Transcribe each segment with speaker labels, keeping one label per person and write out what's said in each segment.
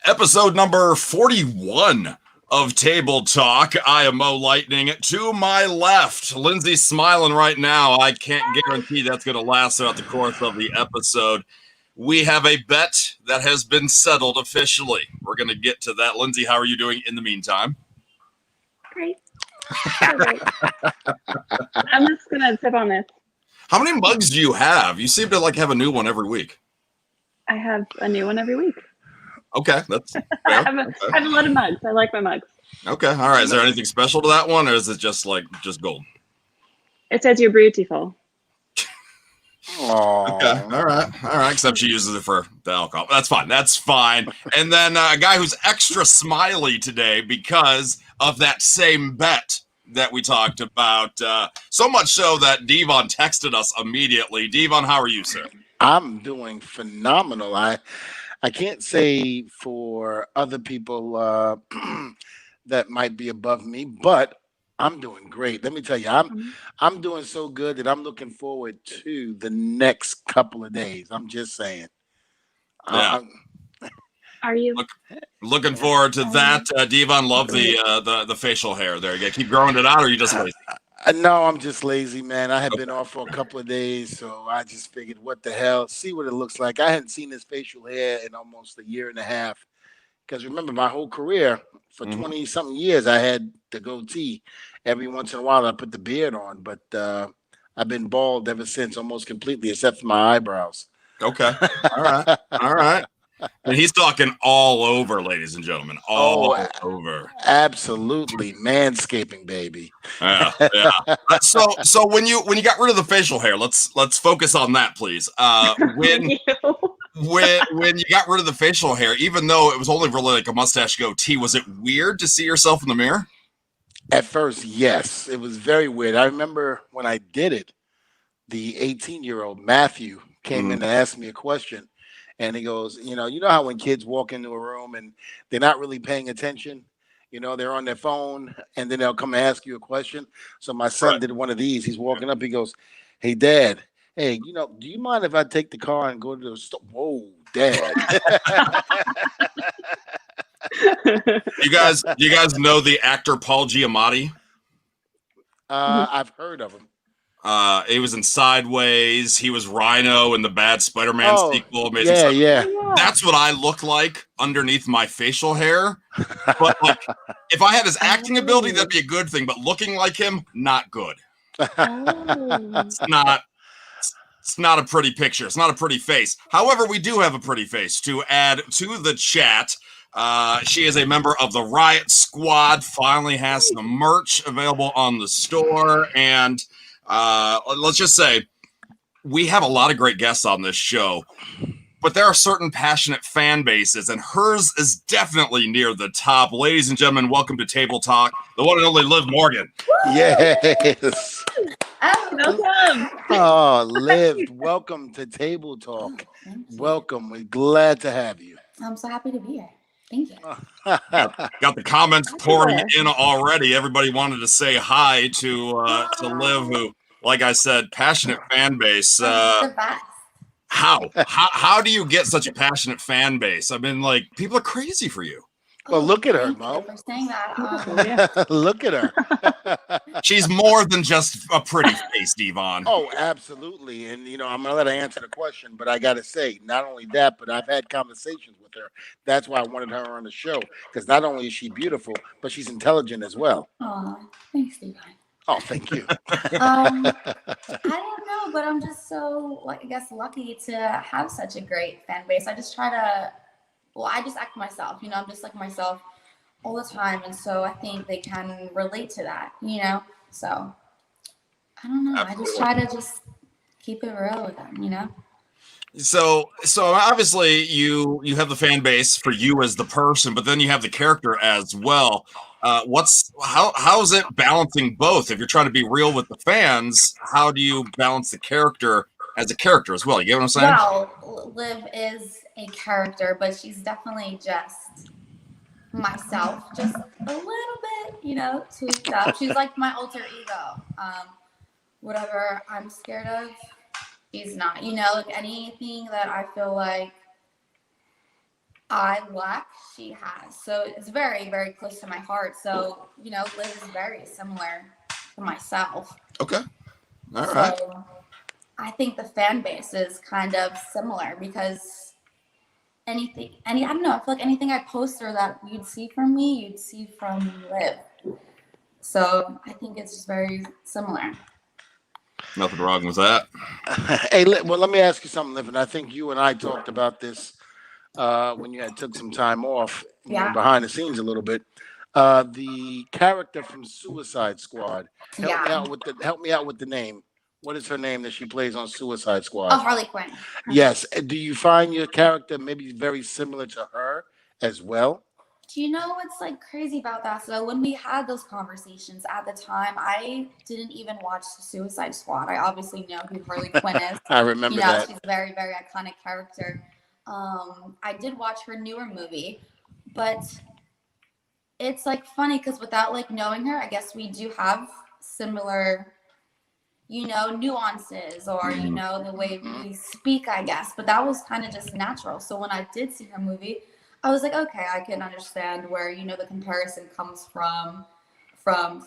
Speaker 1: Episode number 41 of Table Talk. I am Mo Lightning. To my left, Lindsay's smiling right now. I can't guarantee that's going to last throughout the course of the episode. We have a bet that has been settled officially. We're going to get to that. Lindsay, how are you doing in the meantime?
Speaker 2: Great. Great. I'm just going to sip on this.
Speaker 1: How many mugs do you have? You seem to have a new one every week.
Speaker 2: I have a new one every week.
Speaker 1: Okay, that's fair.
Speaker 2: I have a lot of mugs. I like my mugs.
Speaker 1: Okay, all right. Is there anything special to that one, or is it just gold?
Speaker 2: It says you're beautiful.
Speaker 3: Aww.
Speaker 1: Okay, all right. Except she uses it for the alcohol. That's fine. And then a guy who's extra smiley today because of that same bet that we talked about. So much so that Devon texted us immediately. Devon, how are you, sir?
Speaker 3: I'm doing phenomenal. I can't say for other people that might be above me, but I'm doing great. Let me tell you, I'm doing so good that I'm looking forward to the next couple of days. I'm just saying.
Speaker 1: Yeah.
Speaker 2: Are you
Speaker 1: looking forward to that? Devon, love the facial hair there. You got to keep growing it out, or you just lazy?
Speaker 3: No, I'm just lazy, man. I had been off for a couple of days, so I just figured, what the hell, see what it looks like. I hadn't seen this facial hair in almost a year and a half. Because remember, my whole career, for 20-something years, I had the goatee. Every once in a while, I put the beard on, but I've been bald ever since, almost completely, except for my eyebrows.
Speaker 1: Okay. All right. And he's talking all over, ladies and gentlemen, all over.
Speaker 3: Absolutely, manscaping, baby.
Speaker 1: Yeah. So when you got rid of the facial hair, let's focus on that, please. When you got rid of the facial hair, even though it was only really like a mustache goatee, was it weird to see yourself in the mirror?
Speaker 3: At first, yes, it was very weird. I remember when I did it, the 18-year-old Matthew came in and asked me a question. And he goes, you know how when kids walk into a room and they're not really paying attention, they're on their phone and then they'll come and ask you a question. So my son did one of these. He's walking up. He goes, "Hey, Dad, hey, do you mind if I take the car and go to the store?" Whoa, Dad.
Speaker 1: You guys know the actor Paul Giamatti?
Speaker 3: I've heard of him.
Speaker 1: He was in Sideways. He was Rhino in the bad Spider-Man sequel. Amazing stuff.
Speaker 3: Yeah.
Speaker 1: That's what I look like underneath my facial hair. But if I had his acting ability, that'd be a good thing. But looking like him, not good. It's not a pretty picture. It's not a pretty face. However, we do have a pretty face to add to the chat. She is a member of the Riott Squad. Finally has some merch available on the store, and let's just say we have a lot of great guests on this show, but there are certain passionate fan bases, and hers is definitely near the top. Ladies and gentlemen, welcome to Table Talk, the one and only Liv Morgan.
Speaker 3: Yes.
Speaker 2: welcome?
Speaker 3: Oh, Liv, welcome to Table Talk. Welcome. We're glad to have you.
Speaker 4: I'm so happy to be here. Thank you.
Speaker 1: Got the comments pouring in already. Everybody wanted to say hi to Liv, who, like I said, passionate fan base.
Speaker 4: The best.
Speaker 1: How do you get such a passionate fan base? I mean, people are crazy for you.
Speaker 3: Well, look at her, Mo.
Speaker 4: For saying that.
Speaker 3: Look at her.
Speaker 1: She's more than just a pretty face, Devon.
Speaker 3: Oh, absolutely. And, I'm going to let her answer the question, but I got to say, not only that, but I've had conversations with her. That's why I wanted her on the show, because not only is she beautiful, but she's intelligent as well.
Speaker 4: Oh, thanks, Devon.
Speaker 3: Oh, thank you.
Speaker 4: I don't know, but I'm just so, lucky to have such a great fan base. I just try to, I just act myself, I'm just like myself all the time. And so I think they can relate to that, So, I don't know. Absolutely. I just try to just keep it real with them,
Speaker 1: So obviously you have the fan base for you as the person, but then you have the character as well. How is it balancing both? If you're trying to be real with the fans, how do you balance the character as a character as well? You get what I'm saying?
Speaker 4: Well, Liv is a character, but she's definitely just myself, just a little bit, tweaked up. She's like my alter ego. Whatever I'm scared of, she's not. Anything that I feel like I lack, she has. So it's very, very close to my heart. So, Liv is very similar to myself.
Speaker 1: Okay. All right.
Speaker 4: So I think the fan base is kind of similar because I don't know, I feel like anything I post or that you'd see from me, you'd see from Liv. So I think it's just very similar.
Speaker 1: Nothing wrong with that.
Speaker 3: Hey, well, let me ask you something, Liv. And I think you and I talked about this when you had took some time off, behind the scenes a little bit. The character from Suicide Squad. Help me out with the name. What is her name that she plays on Suicide Squad?
Speaker 4: Oh, Harley Quinn.
Speaker 3: Yes. Do you find your character maybe very similar to her as well?
Speaker 4: Do you know what's like crazy about that? So when we had those conversations at the time, I didn't even watch the Suicide Squad. I obviously know who Harley Quinn is.
Speaker 3: I remember that.
Speaker 4: She's a very, very iconic character. I did watch her newer movie, but it's like funny because without like knowing her, I guess we do have similar, nuances or, the way we speak, I guess. But that was kind of just natural. So when I did see her movie, I was like, okay, I can understand where, the comparison comes from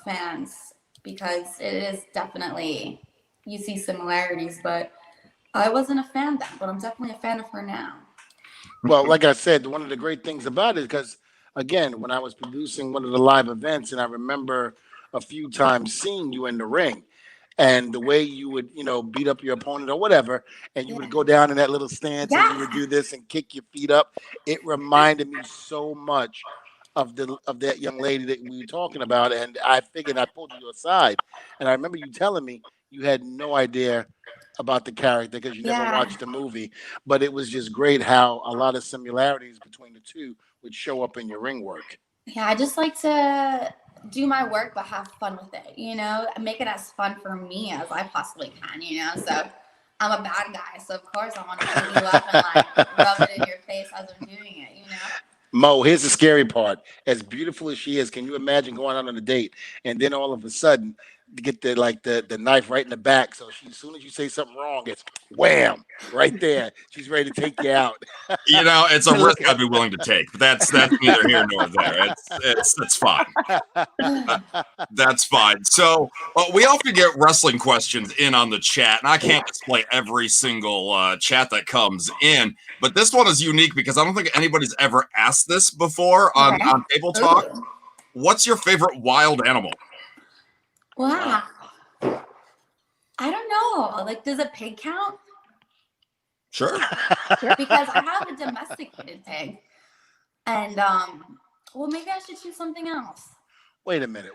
Speaker 4: fans because it is definitely, you see similarities, but I wasn't a fan then, but I'm definitely a fan of her now.
Speaker 3: Well, like I said, one of the great things about it, because again, when I was producing one of the live events, and I remember a few times seeing you in the ring, and the way you would, beat up your opponent or whatever, and you would go down in that little stance and you would do this and kick your feet up. It reminded me so much of that young lady that we were talking about, and I figured I pulled you aside, and I remember you telling me you had no idea about the character because you never watched the movie, but it was just great how a lot of similarities between the two would show up in your ring work.
Speaker 4: Yeah, I just like to do my work but have fun with it, make it as fun for me as I possibly can, so I'm a bad guy, so of course I want to beat you up and like rub it in your face as I'm doing it,
Speaker 3: Mo, here's the scary part. As beautiful as she is, can you imagine going out on a date and then all of a sudden to get the knife right in the back, so as soon as you say something wrong, it's wham right there. She's ready to take you out.
Speaker 1: It's a risk I'd be willing to take, but that's neither here nor there. It's fine. That's fine. So we often get wrestling questions in on the chat, and I can't display every single chat that comes in, but this one is unique because I don't think anybody's ever asked this before on Table Talk. What's your favorite wild animal?
Speaker 4: Wow. I don't know. Like, does a pig count?
Speaker 1: Sure.
Speaker 4: Because I have a domesticated pig. And, maybe I should choose something else.
Speaker 3: Wait a minute.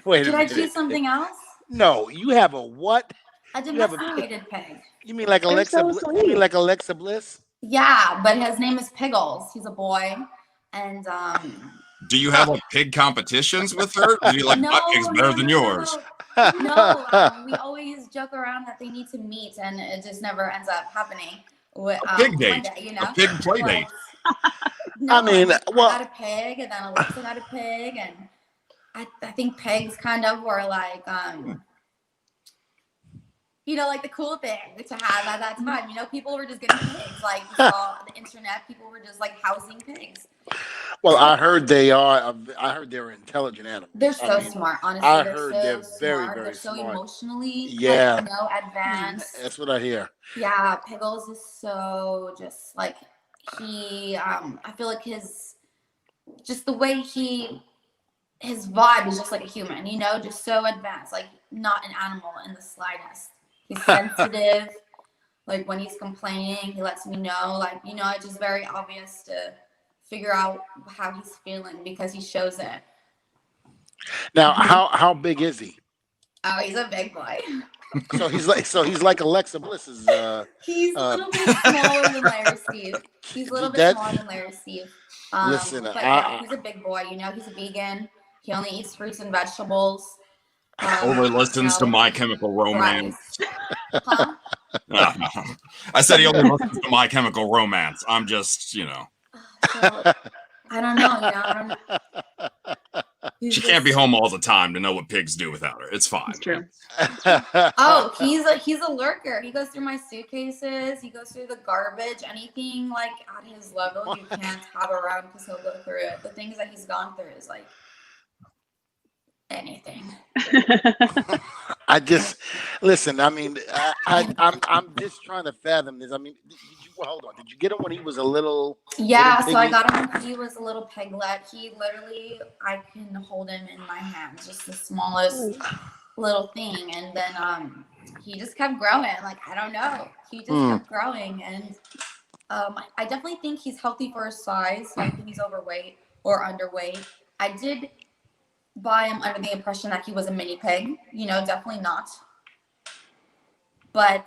Speaker 4: Should I choose something else?
Speaker 3: No, you have a what?
Speaker 4: A domesticated pig.
Speaker 3: You mean like Alexa? You mean like Alexa Bliss?
Speaker 4: Yeah, but his name is Piggles. He's a boy. And,
Speaker 1: do you have like pig competitions with her? Do you like my pig's better than yours?
Speaker 4: No, we always joke around that they need to meet, and it just never ends up happening.
Speaker 1: A pig date, a pig play date.
Speaker 4: No, I got a pig, and then Alexa got a pig, and I think pigs kind of were like, like the cool thing to have at that time. People were just getting pigs. Like, on the internet, people were just like housing pigs.
Speaker 3: Well, I heard they are. I heard they're intelligent animals.
Speaker 4: They're so smart, honestly.
Speaker 3: I heard they're very, very
Speaker 4: They're so
Speaker 3: smart.
Speaker 4: emotionally, advanced.
Speaker 3: That's what I hear.
Speaker 4: Yeah, Piggles is so just like he. I feel like the way his vibe is just like a human. Just so advanced, like not an animal in the slightest. He's sensitive. Like when he's complaining, he lets me know. Like it's just very obvious to figure out how he's feeling because he shows it.
Speaker 3: Now, how big is he?
Speaker 4: Oh, he's a big boy.
Speaker 3: So he's like Alexa Bliss's.
Speaker 4: He's a little bit smaller than Larry Steve. He's a little bit smaller than Larry Steve.
Speaker 3: Listen,
Speaker 4: he's a big boy. He's a vegan. He only eats fruits and vegetables.
Speaker 1: Only listens to My Chemical Romance.
Speaker 4: Huh?
Speaker 1: I said he only listens to My Chemical Romance. I'm just,
Speaker 4: So, I don't know.
Speaker 1: She can't be home all the time to know what pigs do without her. It's fine.
Speaker 2: It's true.
Speaker 4: Oh, he's a lurker. He goes through my suitcases. He goes through the garbage. Anything like at his level, you can't have around because he'll go through it. The things that he's gone through is like anything.
Speaker 3: I just listen. I mean, I'm just trying to fathom this. I mean, hold on. Did you get him when he was a little?
Speaker 4: Yeah,
Speaker 3: little
Speaker 4: so I
Speaker 3: piggy?
Speaker 4: got him when he was a little piglet. He literally, I can hold him in my hands, just the smallest little thing. And then he just kept growing. Like, I don't know. He just kept growing. And I definitely think he's healthy for his size. I don't think he's overweight or underweight. I did buy him under the impression that he was a mini pig. You know, definitely not. But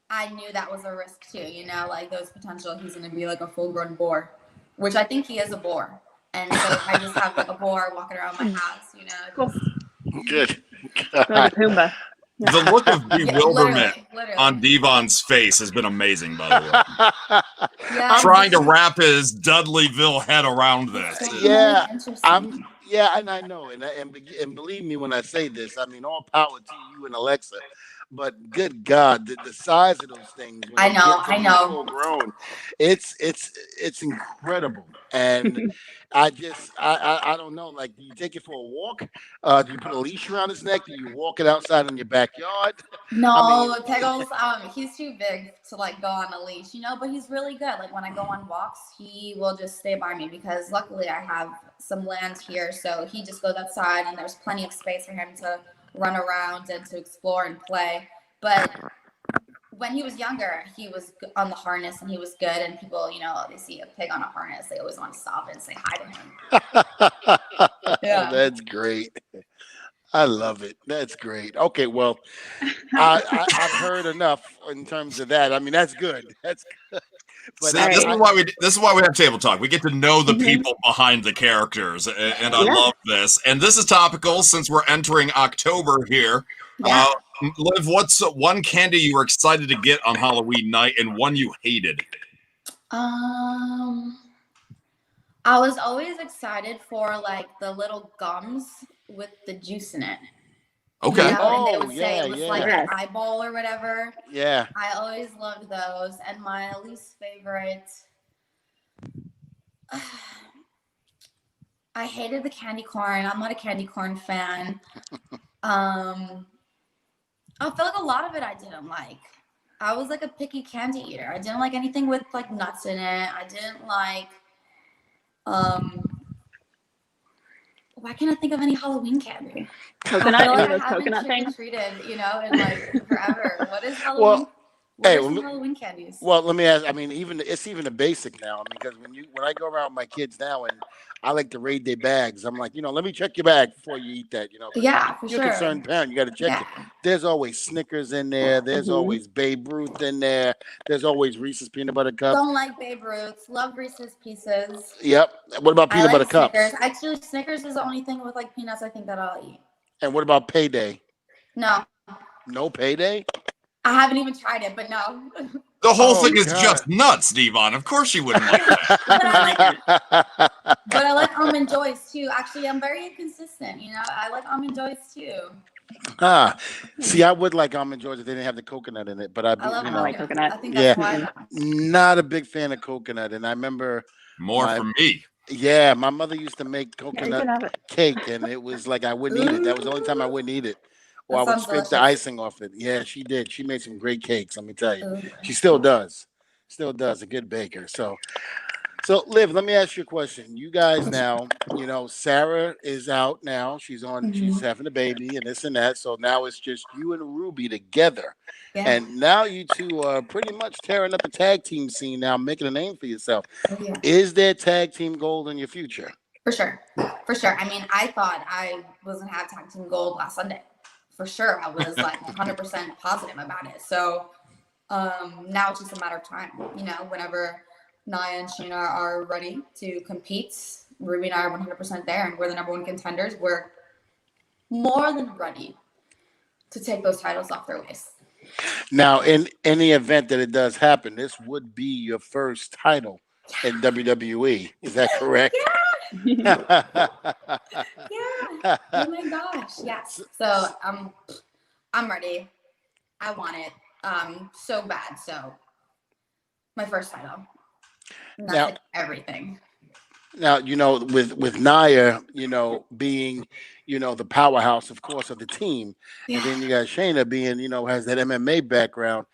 Speaker 4: I knew that was a risk too, you know, like there's potential he's going to be like a full-grown boar, which I think he is a boar. And so I just have like a boar walking around my house, you know.
Speaker 3: Good.
Speaker 2: Like a Pumbaa.
Speaker 1: The look of bewilderment
Speaker 4: literally.
Speaker 1: on Devon's face has been amazing, by the way.
Speaker 4: Yeah,
Speaker 1: Trying to wrap his Dudleyville head around this.
Speaker 4: it's
Speaker 3: Yeah,
Speaker 4: interesting.
Speaker 3: and I know, and believe me when I say this. I mean, all power to you and Alexa. But good God, the size of those things. When
Speaker 4: I
Speaker 3: they
Speaker 4: know,
Speaker 3: get to
Speaker 4: I
Speaker 3: be
Speaker 4: know.
Speaker 3: Full grown, it's incredible. And I don't know. Like, do you take it for a walk? Do you put a leash around his neck? Do you walk it outside in your backyard?
Speaker 4: No,
Speaker 3: I mean-
Speaker 4: Piggles, he's too big to like go on a leash, you know, but he's really good. Like when I go on walks, he will just stay by me because luckily I have some land here. So he just goes outside and there's plenty of space for him to run around and to explore and play. But when he was younger, he was on the harness and he was good. And people, you know, they see a pig on a harness, they always want to stop and say hi to him. Yeah.
Speaker 3: That's great. I love it. That's great. Okay, well, I've heard enough in terms of that. I mean, that's good. That's good. But
Speaker 1: See, this is why we have table talk. We get to know the people behind the characters, and I love this. And this is topical since we're entering October here.
Speaker 4: Yeah.
Speaker 1: Liv, what's one candy you were excited to get on Halloween night and one you hated?
Speaker 4: I was always excited for like the little gums with the juice in it.
Speaker 1: Okay.
Speaker 4: You know, and they would say it was like
Speaker 2: Yes.
Speaker 4: an eyeball or whatever.
Speaker 3: Yeah.
Speaker 4: I always loved those. And my least favorite, I hated the candy corn. I'm not a candy corn fan. I feel like a lot of it I didn't like. I was like a picky candy eater. I didn't like anything with like nuts in it. I didn't like, why can't I think of any Halloween candy?
Speaker 2: Coconut,
Speaker 4: I feel
Speaker 2: any
Speaker 4: like
Speaker 2: of those
Speaker 4: I haven't
Speaker 2: coconut things?
Speaker 4: trick-or-treated, you know, in like forever. What is Halloween? What
Speaker 3: hey,
Speaker 4: are some
Speaker 3: well,
Speaker 4: Halloween candies?
Speaker 3: Well, let me ask. I mean, it's even a basic now because when I go around with my kids now and I like to raid their bags, I'm like, let me check your bag before you eat that.
Speaker 4: Yeah, for
Speaker 3: You're
Speaker 4: sure.
Speaker 3: a concerned parent. You got to check it. There's always Snickers in there. There's always Babe Ruth in there. There's always Reese's peanut butter cups.
Speaker 4: Don't like Babe Ruths. Love Reese's Pieces.
Speaker 3: Yep. What about peanut butter cups?
Speaker 4: Snickers. Actually, Snickers is the only thing with like peanuts I think that I'll eat.
Speaker 3: And what about Payday?
Speaker 4: No.
Speaker 3: No Payday?
Speaker 4: I haven't even tried it, but no.
Speaker 1: The whole thing is just nuts, Devon. Of course you wouldn't like that.
Speaker 4: But I like Almond Joys too. Actually, I'm very inconsistent. You know, I like Almond Joys too.
Speaker 3: See, I would like Almond Joys if they didn't have the coconut in it, but I
Speaker 4: love
Speaker 2: coconut.
Speaker 4: I think that's why.
Speaker 3: Not a big fan of coconut, and I remember
Speaker 1: more for me.
Speaker 3: Yeah, my mother used to make coconut cake, and it was like I wouldn't eat it. That was the only time I wouldn't eat it. Or I would scrape the icing off it. Yeah, she did. She made some great cakes, let me tell you. She still does. Still does. A good baker. So Liv, let me ask you a question. You guys now, Sarah is out now. She's having a baby and this and that. So now it's just you and Ruby together. Yeah. And now you two are pretty much tearing up the tag team scene now, making a name for yourself. Yeah. Is there tag team gold in your future?
Speaker 4: For sure. I mean, I thought I was going to have tag team gold last Sunday. For sure. I was like 100% positive about it. So now it's just a matter of time, whenever Naya and Sheena are ready to compete. Ruby and I are 100% there, and we're the number one contenders. We're more than ready to take those titles off their waist.
Speaker 3: Now, in any event that it does happen, this would be your first title in WWE. Is that correct?
Speaker 4: Yeah. Oh my gosh. Yes. So I'm ready. I want it. So bad. So my first title. And that's
Speaker 3: Now,
Speaker 4: like everything.
Speaker 3: now, with Naya, being, the powerhouse, of course, of the team, and
Speaker 4: Yeah.
Speaker 3: then you got Shayna being, has that MMA background.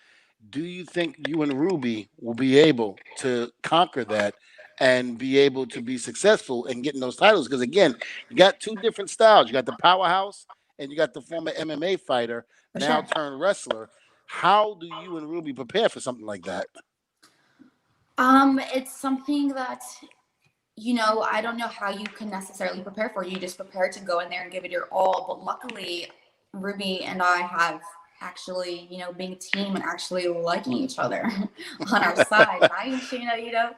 Speaker 3: Do you think you and Ruby will be able to conquer that and be able to be successful in getting those titles? Because again, you got two different styles. You got the powerhouse and you got the former MMA fighter,
Speaker 4: For
Speaker 3: now
Speaker 4: sure.
Speaker 3: turned wrestler. How do you and Ruby prepare for something like that?
Speaker 4: It's something that I don't know how you can necessarily prepare for. You just prepare to go in there and give it your all. But luckily, Ruby and I have actually, being a team and actually liking each other on our side. I and Shayna,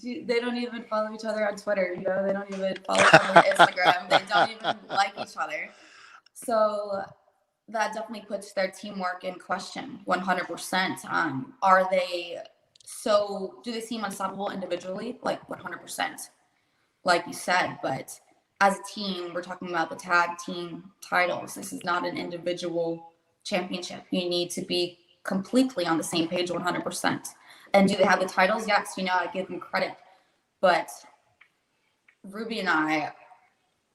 Speaker 4: they don't even follow each other on Twitter. They don't even follow each other on Instagram. They don't even like each other. So that definitely puts their teamwork in question 100%. Do they seem unstoppable individually? Like 100%, like you said, but as a team, we're talking about the tag team titles. This is not an individual championship. You need to be completely on the same page 100%. And do they have the titles? Yes, I give them credit. But Ruby and I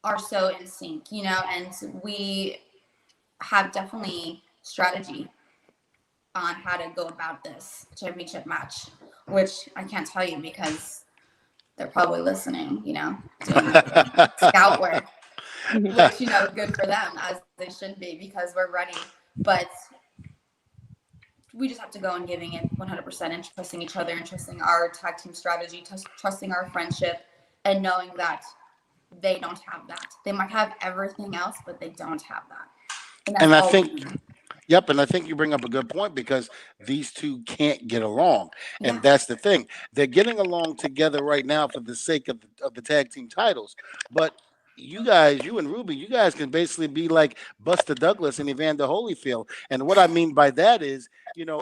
Speaker 4: are so in sync, and we have definitely strategy on how to go about this championship match, which I can't tell you because they're probably listening, doing scout work, which, good for them, as they should be, because we're ready. But we just have to go and giving it 100% and trusting each other and trusting our tag team strategy, trusting our friendship, and knowing that they don't have that. They might have everything else, but they don't have that. And that's
Speaker 3: And I
Speaker 4: all
Speaker 3: think,
Speaker 4: we need.
Speaker 3: yep, and I think you bring up a good point because these two can't get along, and
Speaker 4: Yeah.
Speaker 3: that's the thing. They're getting along together right now for the sake of the tag team titles, but you guys, you and Ruby, you guys can basically be like Buster Douglas and Evander Holyfield. And what I mean by that is,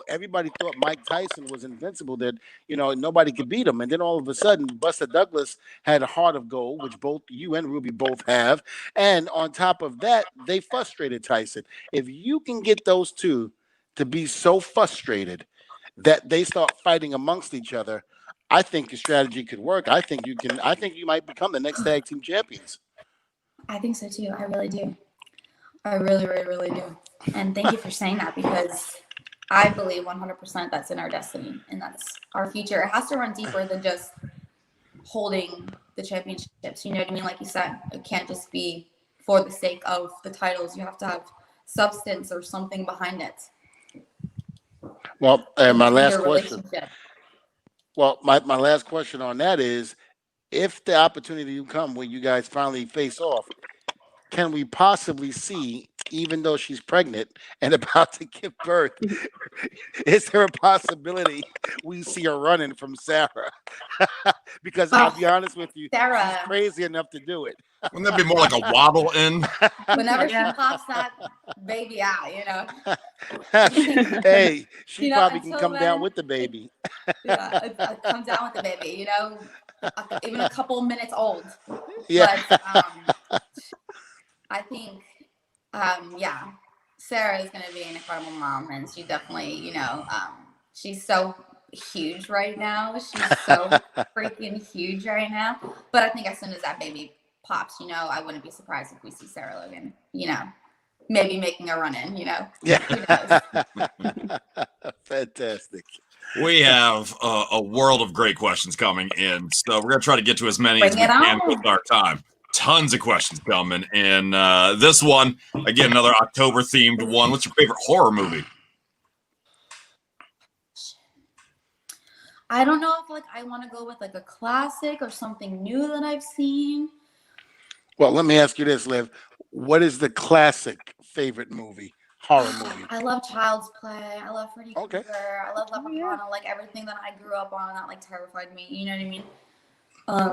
Speaker 3: everybody thought Mike Tyson was invincible, that nobody could beat him, and then all of a sudden, Buster Douglas had a heart of gold, which both you and Ruby both have, and on top of that, they frustrated Tyson. If you can get those two to be so frustrated that they start fighting amongst each other, I think your strategy could work. I think you can. I think you might become the next tag team champions.
Speaker 4: I think so too. I really do. I really, really, really do. And thank you for saying that, because I believe 100% that's in our destiny and that's our future. It has to run deeper than just holding the championships. You know what I mean? Like you said, it can't just be for the sake of the titles. You have to have substance or something behind it.
Speaker 3: Well, and my
Speaker 4: It needs to be
Speaker 3: last
Speaker 4: a
Speaker 3: question.
Speaker 4: relationship.
Speaker 3: Well, my last question on that is, if the opportunity to come when you guys finally face off, can we possibly see, even though she's pregnant and about to give birth, is there a possibility we see her running from Sarah? Because I'll be honest with you, she's
Speaker 4: Sarah,
Speaker 3: crazy enough to do it.
Speaker 1: Wouldn't that be more like a waddle in?
Speaker 4: whenever
Speaker 2: Yeah.
Speaker 4: she pops that baby out,
Speaker 3: Hey, she probably can
Speaker 4: until
Speaker 3: come down
Speaker 4: then,
Speaker 3: with the baby.
Speaker 4: I come down with the baby, even a couple minutes old.
Speaker 3: Yeah.
Speaker 4: But I think, yeah, Sarah is going to be an incredible mom, and she definitely, she's so huge right now. She's so freaking huge right now. But I think as soon as that baby pops, I wouldn't be surprised if we see Sarah Logan, maybe making a run in,
Speaker 3: Yeah.
Speaker 4: Who knows?
Speaker 3: Fantastic.
Speaker 1: We have a world of great questions coming in, so we're going to try to get to as many
Speaker 4: Bring
Speaker 1: as we
Speaker 4: it
Speaker 1: can
Speaker 4: on.
Speaker 1: with our time. Tons of questions coming, and this one, again, another October-themed one. What's your favorite horror movie?
Speaker 4: I don't know if I want to go with a classic or something new that I've seen.
Speaker 3: Well, let me ask you this, Liv. What is the classic favorite movie, horror movie?
Speaker 4: I love Child's Play. I love Freddy
Speaker 3: Okay.
Speaker 4: Krueger. I love Leprechaun.
Speaker 2: Yeah.
Speaker 4: I like everything that I grew up on that terrified me. You know what I mean?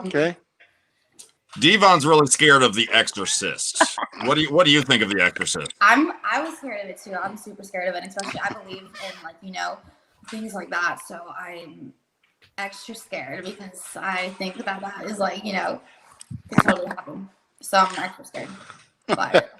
Speaker 3: Okay.
Speaker 1: Devon's really scared of The Exorcist. What do you think of The Exorcist?
Speaker 4: I was scared of it too. I'm super scared of it, especially I believe in things like that. So I'm extra scared because I think that is could totally happen. So I'm extra scared by it.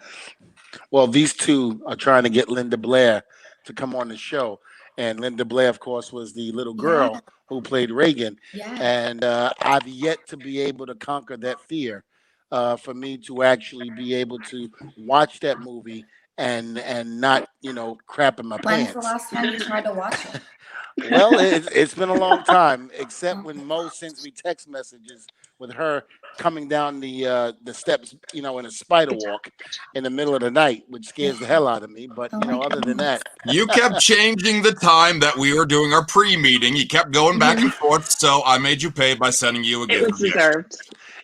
Speaker 3: Well, these two are trying to get Linda Blair to come on the show. And Linda Blair, of course, was the little girl who played Reagan.
Speaker 4: Yeah.
Speaker 3: And I've yet to be able to conquer that fear for me to actually be able to watch that movie and not, crap in my
Speaker 4: When's
Speaker 3: pants.
Speaker 4: the last time you tried to watch it?
Speaker 3: Well, it's been a long time, except when Mo sends me text messages with her coming down the steps, in a spider walk in the middle of the night, which scares the hell out of me. But
Speaker 4: Oh my
Speaker 3: other than that,
Speaker 1: You kept changing the time that we were doing our pre-meeting. You kept going back and forth, so I made you pay by sending you a
Speaker 2: It
Speaker 1: gift.
Speaker 2: was deserved.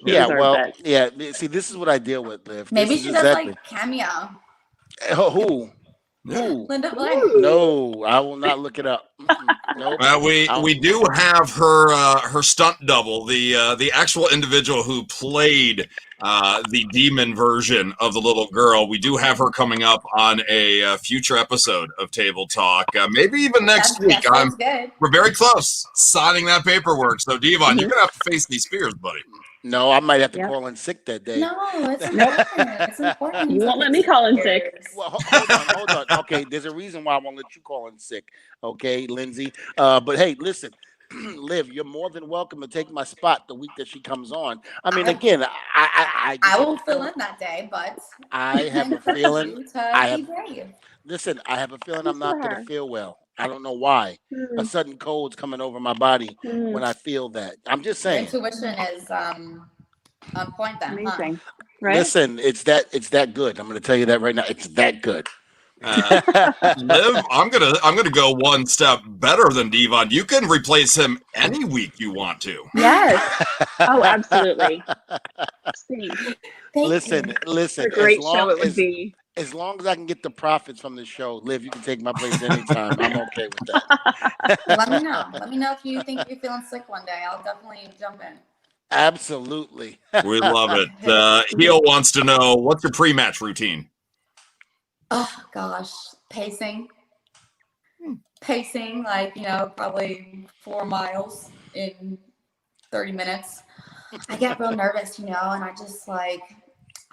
Speaker 2: It
Speaker 3: yeah,
Speaker 2: deserved
Speaker 3: well,
Speaker 2: it.
Speaker 3: yeah. See, this is what I deal with, Liv.
Speaker 4: Maybe
Speaker 3: This
Speaker 4: she
Speaker 3: is
Speaker 4: does
Speaker 3: exactly
Speaker 4: like cameo.
Speaker 3: who. Who?
Speaker 4: Linda Blair.
Speaker 3: No, I will not look it up. Nope.
Speaker 1: We do have her stunt double, the actual individual who played the demon version of the little girl. We do have her coming up on a future episode of Table Talk, maybe even next week.
Speaker 4: Sounds good.
Speaker 1: We're very close signing that paperwork. So Devon, you're gonna have to face these fears, buddy.
Speaker 3: No, I might have to
Speaker 2: Yep.
Speaker 3: call in sick that day.
Speaker 4: No, it's important. It's important.
Speaker 2: You won't let me call in sick.
Speaker 3: Well, hold on. Okay, there's a reason why I won't let you call in sick. Okay, Lindsay. But hey, listen, Liv, you're more than welcome to take my spot the week that she comes on. I mean, again, I
Speaker 4: won't fill in that day, but
Speaker 3: I have a feeling.
Speaker 4: brave.
Speaker 3: Listen, I have a feeling
Speaker 2: Good
Speaker 3: I'm not
Speaker 2: for
Speaker 3: going
Speaker 2: her.
Speaker 3: to feel well. I don't know why. A sudden cold's coming over my body when I feel that. I'm just
Speaker 4: Your
Speaker 3: saying.
Speaker 4: intuition is on point then.
Speaker 2: Amazing. Right?
Speaker 3: Listen, it's that good. I'm going to tell you that right now. It's that good.
Speaker 1: Liv, I'm gonna go one step better than Devon. You can replace him any week you want to.
Speaker 2: Yes. Oh, absolutely. See,
Speaker 3: Listen.
Speaker 2: what a great show it would be.
Speaker 3: As long as I can get the profits from the show, Liv, you can take my place anytime. I'm okay with that.
Speaker 4: Let me know. Let me know if you think you're feeling sick one day. I'll definitely jump in.
Speaker 3: Absolutely.
Speaker 1: We love it. Heel wants to know, what's your pre-match routine?
Speaker 4: Oh gosh, pacing, like probably 4 miles in 30 minutes. I get real nervous, and I just I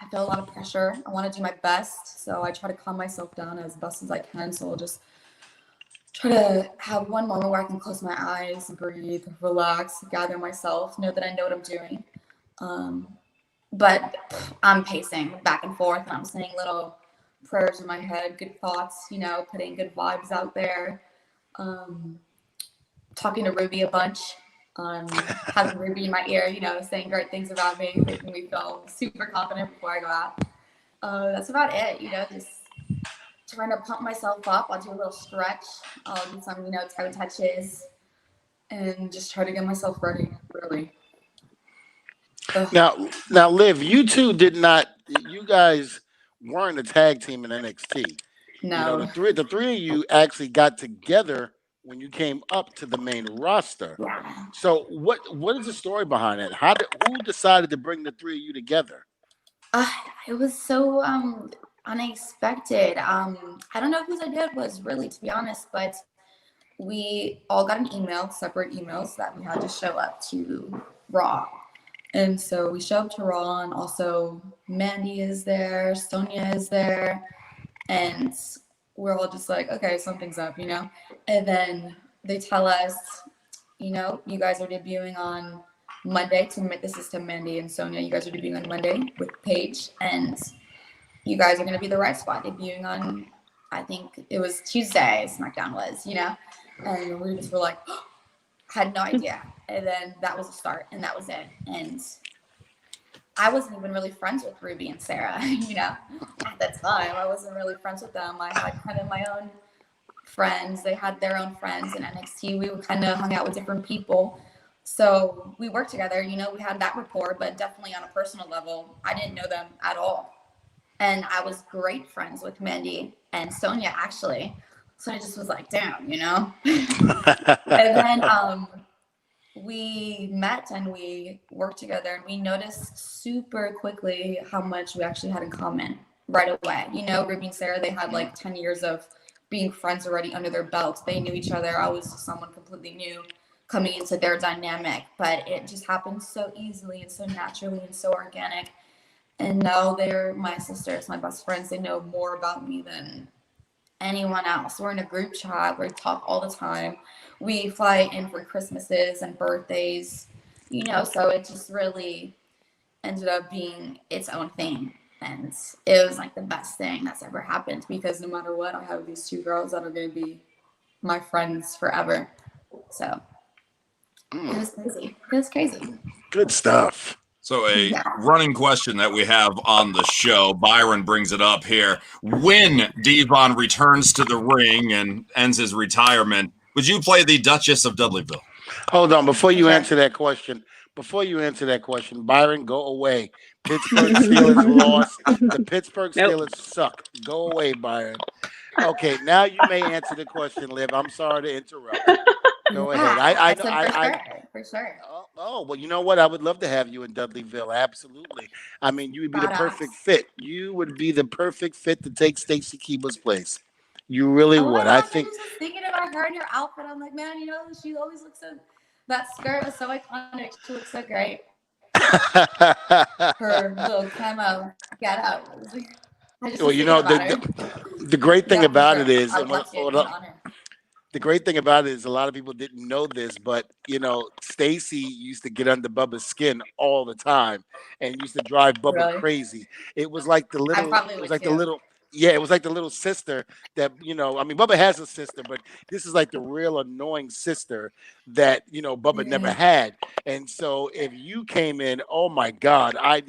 Speaker 4: feel a lot of pressure. I want to do my best, so I try to calm myself down as best as I can. So I'll just try to have one moment where I can close my eyes, breathe, relax, gather myself, know that I know what I'm doing. But I'm pacing back and forth, and I'm saying little prayers in my head, good thoughts, putting good vibes out there. Talking to Ruby a bunch, having Ruby in my ear, saying great things about me, making me feel super confident before I go out. That's about it, just trying to pump myself up. I'll do a little stretch. I'll do some, toe touches, and just try to get myself ready, really.
Speaker 3: Now, Liv, you two you guys weren't a tag team in NXT.
Speaker 4: No.
Speaker 3: The three of you actually got together when you came up to the main roster.
Speaker 4: Yeah.
Speaker 3: So what is the story behind it? Who decided to bring the three of you together?
Speaker 4: It was so unexpected. I don't know whose idea it was, really, to be honest, but we all got an email, separate emails, that we had to show up to Raw. And so we show up to Raw, and also Mandy is there, Sonia is there, and we're all just like, okay, something's up, And then they tell us, you guys are debuting on Monday. This is to Mandy and Sonia. You guys are debuting on Monday with Paige, and you guys are going to be the Riott Squad debuting on, I think it was Tuesday, SmackDown was, And we just were like, had no idea. And then that was the start, and that was it. And I wasn't even really friends with Ruby and Sarah, at that time. I wasn't really friends with them. I had kind of my own friends. They had their own friends in NXT. We kind of hung out with different people. So we worked together, we had that rapport, but definitely on a personal level, I didn't know them at all. And I was great friends with Mandy and Sonia, actually. So I just was like, damn, And then we met and we worked together, and we noticed super quickly how much we actually had in common right away. Ruby and Sarah, they had 10 years of being friends already under their belts. They knew each other. I was someone completely new coming into their dynamic, but it just happened so easily and so naturally and so organic. And now they're my sisters, my best friends. They know more about me than anyone else. We're in a group chat. We talk all the time. We fly in for Christmases and birthdays, you know, so it just really ended up being its own thing. And it was like the best thing that's ever happened, because no matter what, I have these two girls that are going to be my friends forever. So it was crazy. It was crazy.
Speaker 3: Good stuff.
Speaker 1: So a running question that we have on the show, Byron brings it up here. When Devon returns to the ring and ends his retirement, would you play the Duchess of Dudleyville?
Speaker 3: Hold on. Before you answer that question, Byron, go away. Pittsburgh Steelers lost. The Pittsburgh Steelers suck. Go away, Byron. Okay, now you may answer the question, Liv. I'm sorry to interrupt. Go ahead.
Speaker 4: For sure.
Speaker 3: Oh, well, you know what? I would love to have you in Dudleyville. Absolutely. I mean, you would be the perfect fit. You would be the perfect fit to take Stacy Keebler's place. You really would. I think.
Speaker 4: I was just thinking about her and her outfit. I'm like, man, you know, she always looks so. That skirt was so iconic. She looks so great. Her little camo get up.
Speaker 3: Well, you know, the great thing about it is, the great thing about it is a lot of people didn't know this, but you know, Stacy used to get under Bubba's skin all the time and used to drive Bubba crazy. It was like the little, it was like the little sister that, you know, I mean, Bubba has a sister, but this is like the real annoying sister that, you know, Bubba never had. And so if you came in, oh my God, I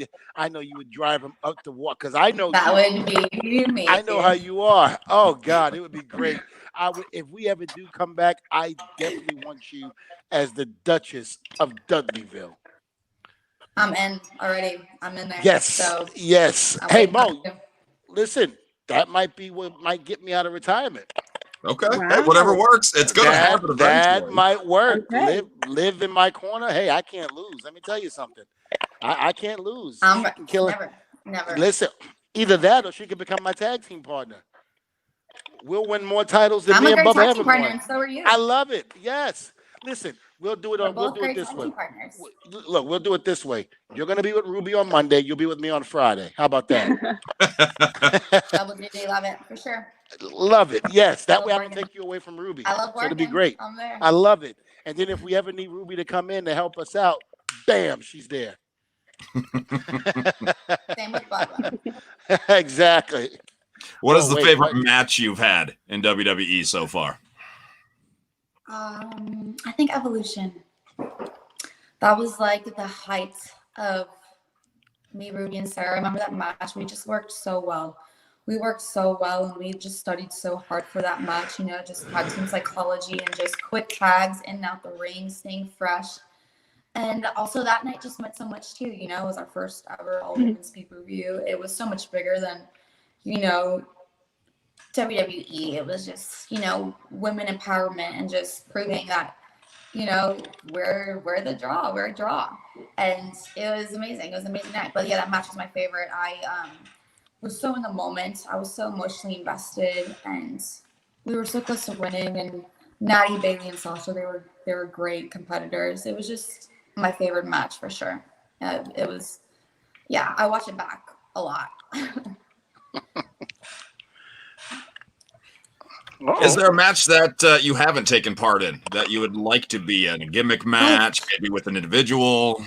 Speaker 3: know you would drive him up the walk, because I know
Speaker 4: that would be me.
Speaker 3: I know how you are. Oh God, it would be great. If we ever do come back, I definitely want you as the Duchess of Dudleyville.
Speaker 4: I'm in already. I'm in there.
Speaker 3: Yes.
Speaker 4: So
Speaker 3: yes. Hey Mo, listen. That might be what might get me out of retirement.
Speaker 1: Okay. Wow. Whatever works. It's going to happen eventually.
Speaker 3: That might work. Okay. Live in my corner. Hey, I can't lose. Let me tell you something. I can't lose.
Speaker 4: Never.
Speaker 3: Listen, either that or she could become my tag team partner. We'll win more titles than me and Bubba ever won.
Speaker 4: And so are you.
Speaker 3: I love it. Yes. Listen, we'll do it this way. Look, we'll do it this way. You're going to be with Ruby on Monday. You'll be with me on Friday. How about that?
Speaker 4: Double duty, love it for sure.
Speaker 3: Love it. Yes, that way I don't take you away from Ruby.
Speaker 4: I love working.
Speaker 3: So it'll be great.
Speaker 4: I'm there.
Speaker 3: I love it. And then if we ever need Ruby to come in to help us out, bam, she's there.
Speaker 4: Same with Bubba.
Speaker 3: Exactly.
Speaker 1: What is the favorite match you've had in WWE so far?
Speaker 4: I think Evolution. That was like the height of me, Ruby, and Sarah. I remember that match. We just worked so well. We worked so well, and we just studied so hard for that match. You know, just had some psychology and just quick tags in and out the ring, staying fresh. And also that night just meant so much too. You know, it was our first ever all-women's pay-per-view. It was so much bigger than, you know, WWE. It was just, you know, women empowerment and just proving that, you know, we're the draw. We're a draw. And it was amazing. It was an amazing night. But yeah, that match was my favorite. I was so in the moment. I was so emotionally invested, and we were so close to winning. And Natty, Bailey, and Sasha, they were great competitors. It was just my favorite match for sure. It was, yeah, I watch it back a lot.
Speaker 1: Is there a match that you haven't taken part in that you would like to be in? A gimmick match, maybe with an individual?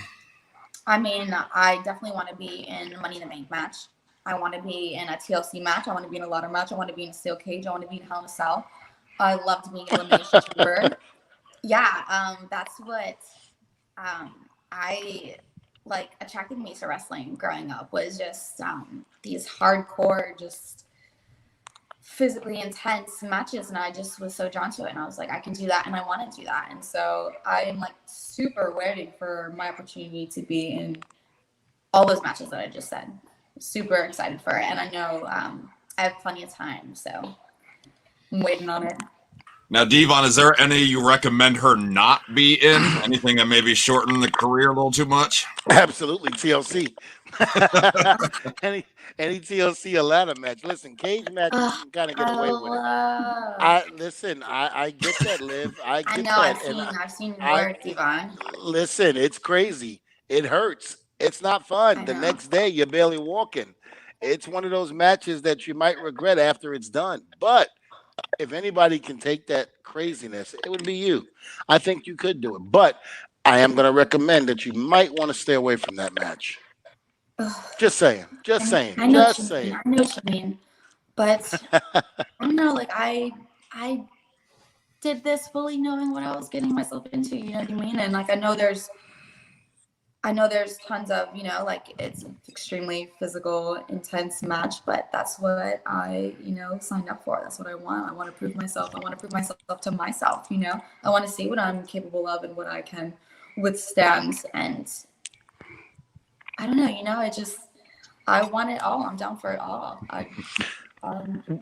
Speaker 4: I mean, I definitely want to be in a Money in the Bank match. I want to be in a TLC match. I want to be in a ladder match. I want to be in a steel cage. I want to be in Hell in a Cell. I loved being Elimination Chamber. Yeah, that's what I like attracted me to wrestling growing up, was just these hardcore, just physically intense matches, and I just was so drawn to it, and I was like, I can do that, and I want to do that. And so I'm like super waiting for my opportunity to be in all those matches that I just said. Super excited for it, and I know I have plenty of time, so I'm waiting on it.
Speaker 1: Now, Devon, is there any you recommend her not be in? Anything that maybe shorten the career a little too much?
Speaker 3: Absolutely, TLC. any TLC ladder match. Listen, cage matches you can kind of get away with it. I get that, Liv. I
Speaker 4: I
Speaker 3: get
Speaker 4: know.
Speaker 3: that,
Speaker 4: I've seen your
Speaker 3: I
Speaker 4: work, Devon.
Speaker 3: listen. It's crazy. It hurts. It's not fun.
Speaker 4: I
Speaker 3: The
Speaker 4: know.
Speaker 3: next day, you're barely walking. It's one of those matches that you might regret after it's done. But if anybody can take that craziness, it would be you. I think you could do it. But I am going to recommend that you might want to stay away from that match. Just saying. Just saying.
Speaker 4: I know
Speaker 3: Just
Speaker 4: what you mean.
Speaker 3: saying.
Speaker 4: I know what you mean. But I don't know. Like I did this fully knowing what I was getting myself into. You know what I mean? And like I know there's tons of, like it's an extremely physical, intense match, but that's what I, signed up for. That's what I want. I want to prove myself. I want to prove myself to myself, I want to see what I'm capable of and what I can withstand. And I don't know, I want it all. I'm down for it all.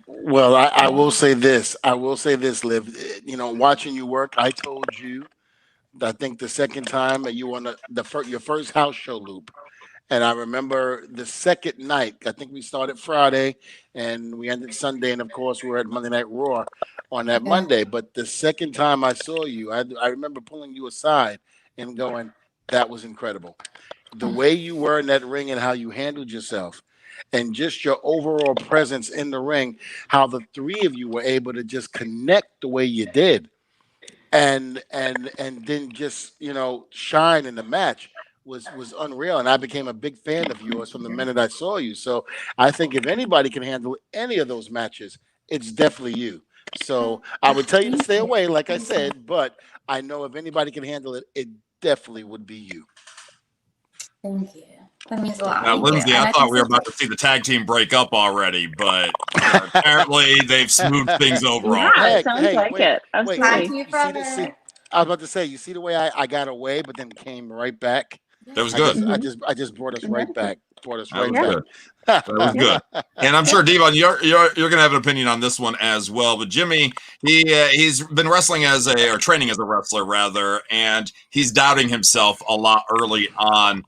Speaker 3: Well, I will say this. I will say this, Liv. Watching you work, I told you, I think the second time that you were on your first house show loop. And I remember the second night, I think we started Friday and we ended Sunday. And of course, we were at Monday Night Raw on that Monday. But the second time I saw you, I remember pulling you aside and going, that was incredible. The way you were in that ring and how you handled yourself and just your overall presence in the ring, how the three of you were able to just connect the way you did and then just shine in the match was unreal, and I became a big fan of yours from the minute I saw you. So I think if anybody can handle any of those matches, it's definitely you. So I would tell you to stay away, like I said, but I know if anybody can handle it, it definitely would be you.
Speaker 4: Thank you. That means a lot.
Speaker 1: Now, Lindsay, I thought we were about to see the tag team break up already, but apparently they've smoothed things over.
Speaker 2: Yeah, it sounds like it. Absolutely.
Speaker 3: You see, I was about to say, you see the way I got away, but then came right back.
Speaker 1: That was good.
Speaker 3: I just brought us right back.
Speaker 1: That was good. And I'm sure Devon, you're gonna have an opinion on this one as well. But Jimmy, he's been wrestling or training as a wrestler rather, and he's doubting himself a lot early on.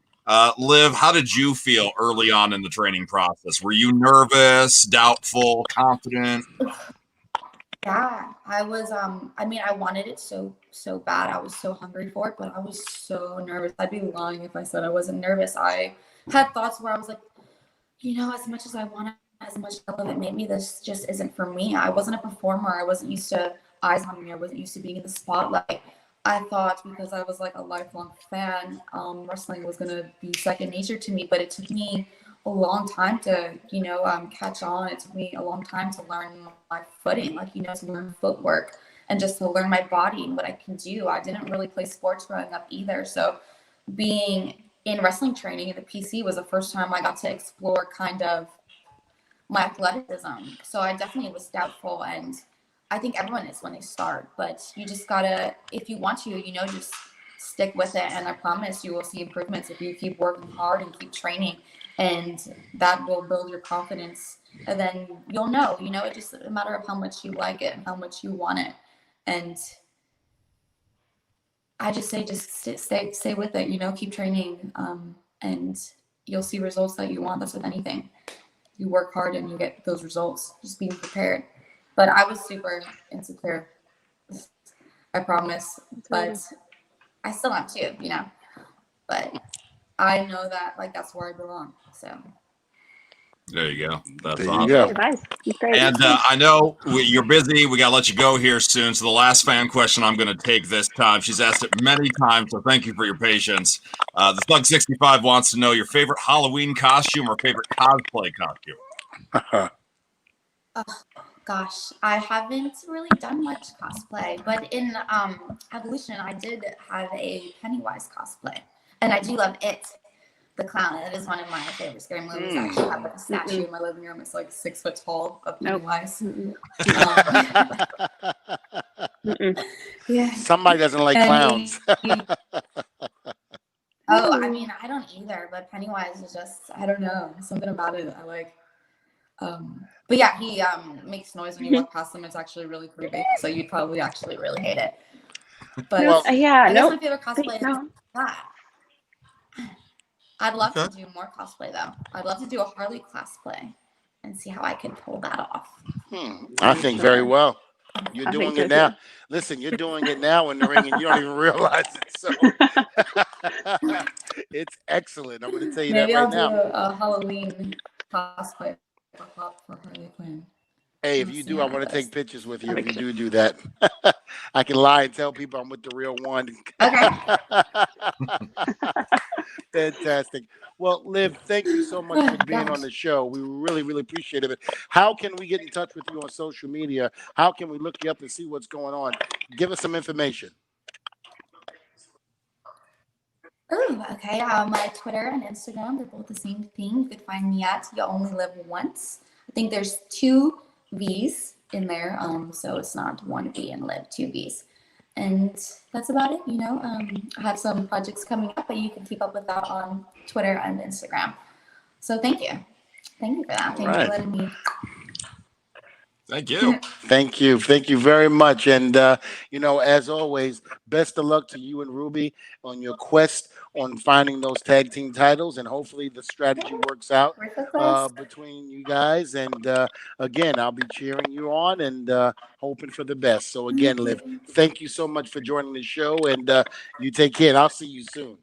Speaker 1: Liv, how did you feel early on in the training process? Were you nervous, doubtful, confident?
Speaker 4: Yeah, I was. I wanted it so bad. I was so hungry for it, but I was so nervous. I'd be lying if I said I wasn't nervous. I had thoughts where I was like, as much as I want it, as much as I love it, maybe this just isn't for me. I wasn't a performer. I wasn't used to eyes on me. I wasn't used to being in the spotlight. I thought because I was like a lifelong fan, wrestling was gonna be second nature to me. But it took me a long time to, catch on. It took me a long time to learn my footing, to learn footwork and just to learn my body and what I can do. I didn't really play sports growing up either. So being in wrestling training in the PC was the first time I got to explore kind of my athleticism. So I definitely was doubtful, and I think everyone is when they start, but you just gotta, if you want to, just stick with it. And I promise you will see improvements if you keep working hard and keep training, and that will build your confidence. And then you'll know, it's just a matter of how much you like it and how much you want it. And I just say, just stay with it, keep training. And you'll see results that you want. That's with anything. You work hard and you get those results, just being prepared. But I was super insecure, I promise. But I still am too, But I know that that's where I belong. So
Speaker 1: there you go. That's
Speaker 3: there
Speaker 1: awesome.
Speaker 3: You go.
Speaker 2: Advice.
Speaker 1: And I know you're busy. We got to let you go here soon. So the last fan question I'm going to take this time. She's asked it many times, so thank you for your patience. The Thug65 wants to know your favorite Halloween costume or favorite cosplay costume.
Speaker 4: Gosh, I haven't really done much cosplay, but in Evolution, I did have a Pennywise cosplay, and I do love It, the clown. It is one of my favorite scary movies. I actually have a statue in my living room. It's 6 foot tall of Pennywise. Yeah.
Speaker 3: Somebody doesn't like clowns.
Speaker 4: I don't either, but Pennywise is just, I don't know, something about it I like. But yeah, he makes noise when you walk past him. It's actually really creepy. So you'd probably actually really hate it. But
Speaker 2: my favorite
Speaker 4: cosplay is that. I'd love to do more cosplay though. I'd love to do a Harley cosplay and see how I can pull that off.
Speaker 3: I think very well. You're
Speaker 2: I
Speaker 3: doing
Speaker 2: think
Speaker 3: it
Speaker 2: so,
Speaker 3: now.
Speaker 2: too.
Speaker 3: Listen, you're doing it now in the ring, and you don't even realize it. So it's excellent. I'm going to tell you
Speaker 4: Maybe
Speaker 3: that right
Speaker 4: I'll do
Speaker 3: now.
Speaker 4: a Halloween cosplay for Harley Quinn.
Speaker 3: Hey, if
Speaker 4: Let's
Speaker 3: you
Speaker 4: see
Speaker 3: do,
Speaker 4: how
Speaker 3: I want
Speaker 4: that
Speaker 3: to take
Speaker 4: goes.
Speaker 3: pictures with you.
Speaker 2: That'd
Speaker 3: If
Speaker 2: be
Speaker 3: you do that, I can lie and tell people I'm with the real one.
Speaker 4: Okay.
Speaker 3: Fantastic. Well, Liv, thank you so much for being on the show. We really, really appreciate it. How can we get in touch with you on social media? How can we look you up and see what's going on? Give us some information.
Speaker 4: Oh, okay. My Twitter and Instagram, they're both the same thing. You could find me at You Only Live Once. I think there's 2 V's in there. So it's not 1 V and live, 2 V's. And that's about it, you know. I have some projects coming up, but you can keep up with that on Twitter and Instagram. So thank you. Thank you for that. Thank you for letting me.
Speaker 1: Thank you.
Speaker 3: Thank you. Thank you very much. And, as always, best of luck to you and Ruby on your quest on finding those tag team titles. And hopefully the strategy works out between you guys. And, again, I'll be cheering you on and hoping for the best. So, again, Liv, thank you so much for joining the show. And you take care. And I'll see you soon.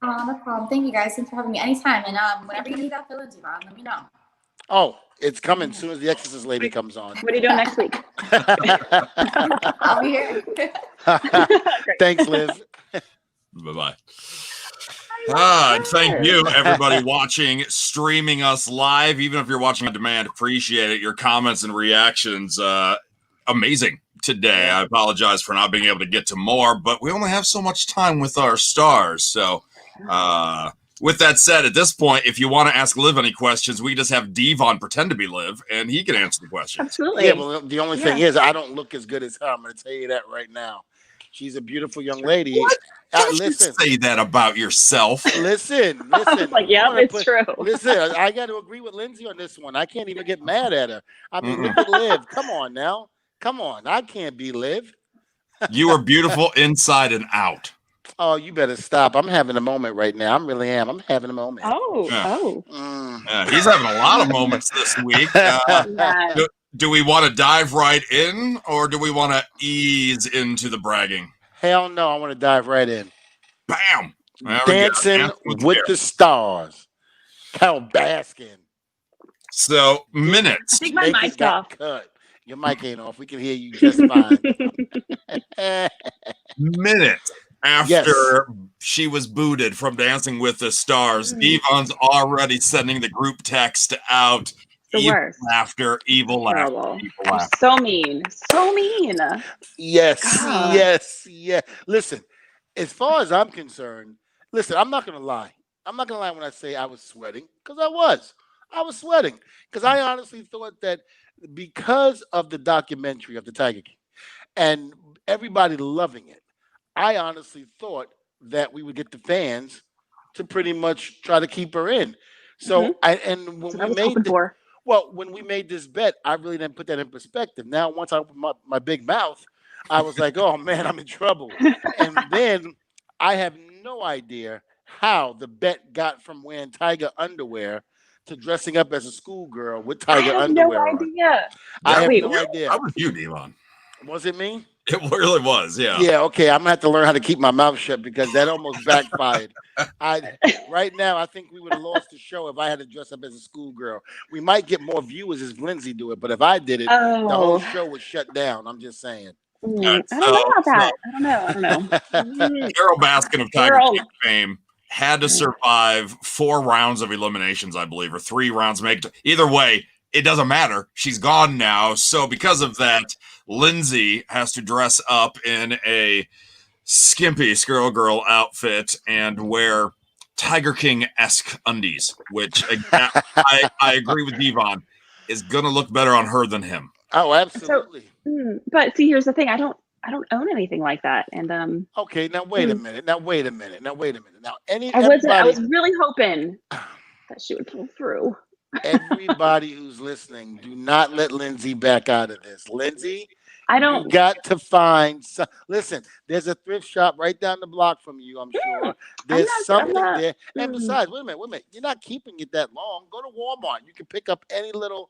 Speaker 4: No problem. Thank you, guys. Thanks for having me anytime. And whenever you need that fill-in, Devon, let me know.
Speaker 3: Oh, it's coming as soon as the Exorcist lady comes on.
Speaker 2: What are you doing next week?
Speaker 4: I'll be here.
Speaker 3: Thanks, Liv.
Speaker 1: Bye-bye. And thank you, everybody watching, streaming us live. Even if you're watching on demand, appreciate it. Your comments and reactions, amazing today. I apologize for not being able to get to more, but we only have so much time with our stars. So, with that said, at this point, if you want to ask Liv any questions, we just have Devon pretend to be Liv, and he can answer the questions.
Speaker 2: Absolutely.
Speaker 3: Yeah, well, the only thing is, I don't look as good as her. I'm going to tell you that right now. She's a beautiful young lady.
Speaker 1: What? Don't
Speaker 3: Listen,
Speaker 1: you say that about yourself.
Speaker 3: Listen.
Speaker 2: Like, yeah, it's true.
Speaker 3: Listen, I got to agree with Lindsay on this one. I can't even get mad at her. I mean, look at Liv. Come on now. Come on. I can't be Liv.
Speaker 1: You are beautiful inside and out.
Speaker 3: Oh, you better stop. I'm having a moment right now. I really am. I'm having a moment.
Speaker 1: He's having a lot of moments this week. Do we want to dive right in, or do we want to ease into the bragging?
Speaker 3: Hell no. I want to dive right in.
Speaker 1: Bam!
Speaker 3: Dancing with the Stars. Carol Baskin.
Speaker 1: So, minutes.
Speaker 2: I think my mic's off.
Speaker 3: Cut. Your mic ain't off. We can hear you just fine.
Speaker 1: Minutes after she was booted from Dancing with the Stars, Devon's already sending the group text out.
Speaker 2: The worst.
Speaker 1: Evil laughter.
Speaker 2: So mean. So mean.
Speaker 3: Yes. Listen, as far as I'm concerned, I'm not going to lie. I'm not going to lie when I say I was sweating, because I was. I was sweating because I honestly thought that because of the documentary of the Tiger King and everybody loving it, I honestly thought that we would get the fans to pretty much try to keep her in. So when we made this bet, I really didn't put that in perspective. Now, once I opened my big mouth, I was like, oh man, I'm in trouble. And then I have no idea how the bet got from wearing tiger underwear to dressing up as a schoolgirl with tiger underwear.
Speaker 2: No idea.
Speaker 3: I have no idea.
Speaker 1: How was you, Devon?
Speaker 3: Was it me?
Speaker 1: It really was, yeah.
Speaker 3: Yeah, okay. I'm gonna have to learn how to keep my mouth shut because that almost backfired. Right now, I think we would have lost the show if I had to dress up as a schoolgirl. We might get more viewers as Lindsay do it, but if I did it, the whole show would shut down. I'm just saying.
Speaker 2: I don't know about that. I don't know.
Speaker 1: Carol Baskin of Tiger King fame had to survive 4 rounds of eliminations, I believe, or 3 rounds. Either way, it doesn't matter. She's gone now. So because of that, Lindsay has to dress up in a skimpy girl outfit and wear Tiger King-esque undies, which I agree with Devon, is going to look better on her than him.
Speaker 3: Oh, absolutely.
Speaker 2: So, but see, here's the thing. I don't own anything like that. And
Speaker 3: okay, now wait a minute. Now
Speaker 2: I was really hoping that she would pull through.
Speaker 3: Everybody who's listening, do not let Lindsay back out of this. Lindsay
Speaker 2: I don't.
Speaker 3: You got to find some. Listen, there's a thrift shop right down the block from you. I'm sure there's something there. And besides, wait a minute. You're not keeping it that long. Go to Walmart. You can pick up any little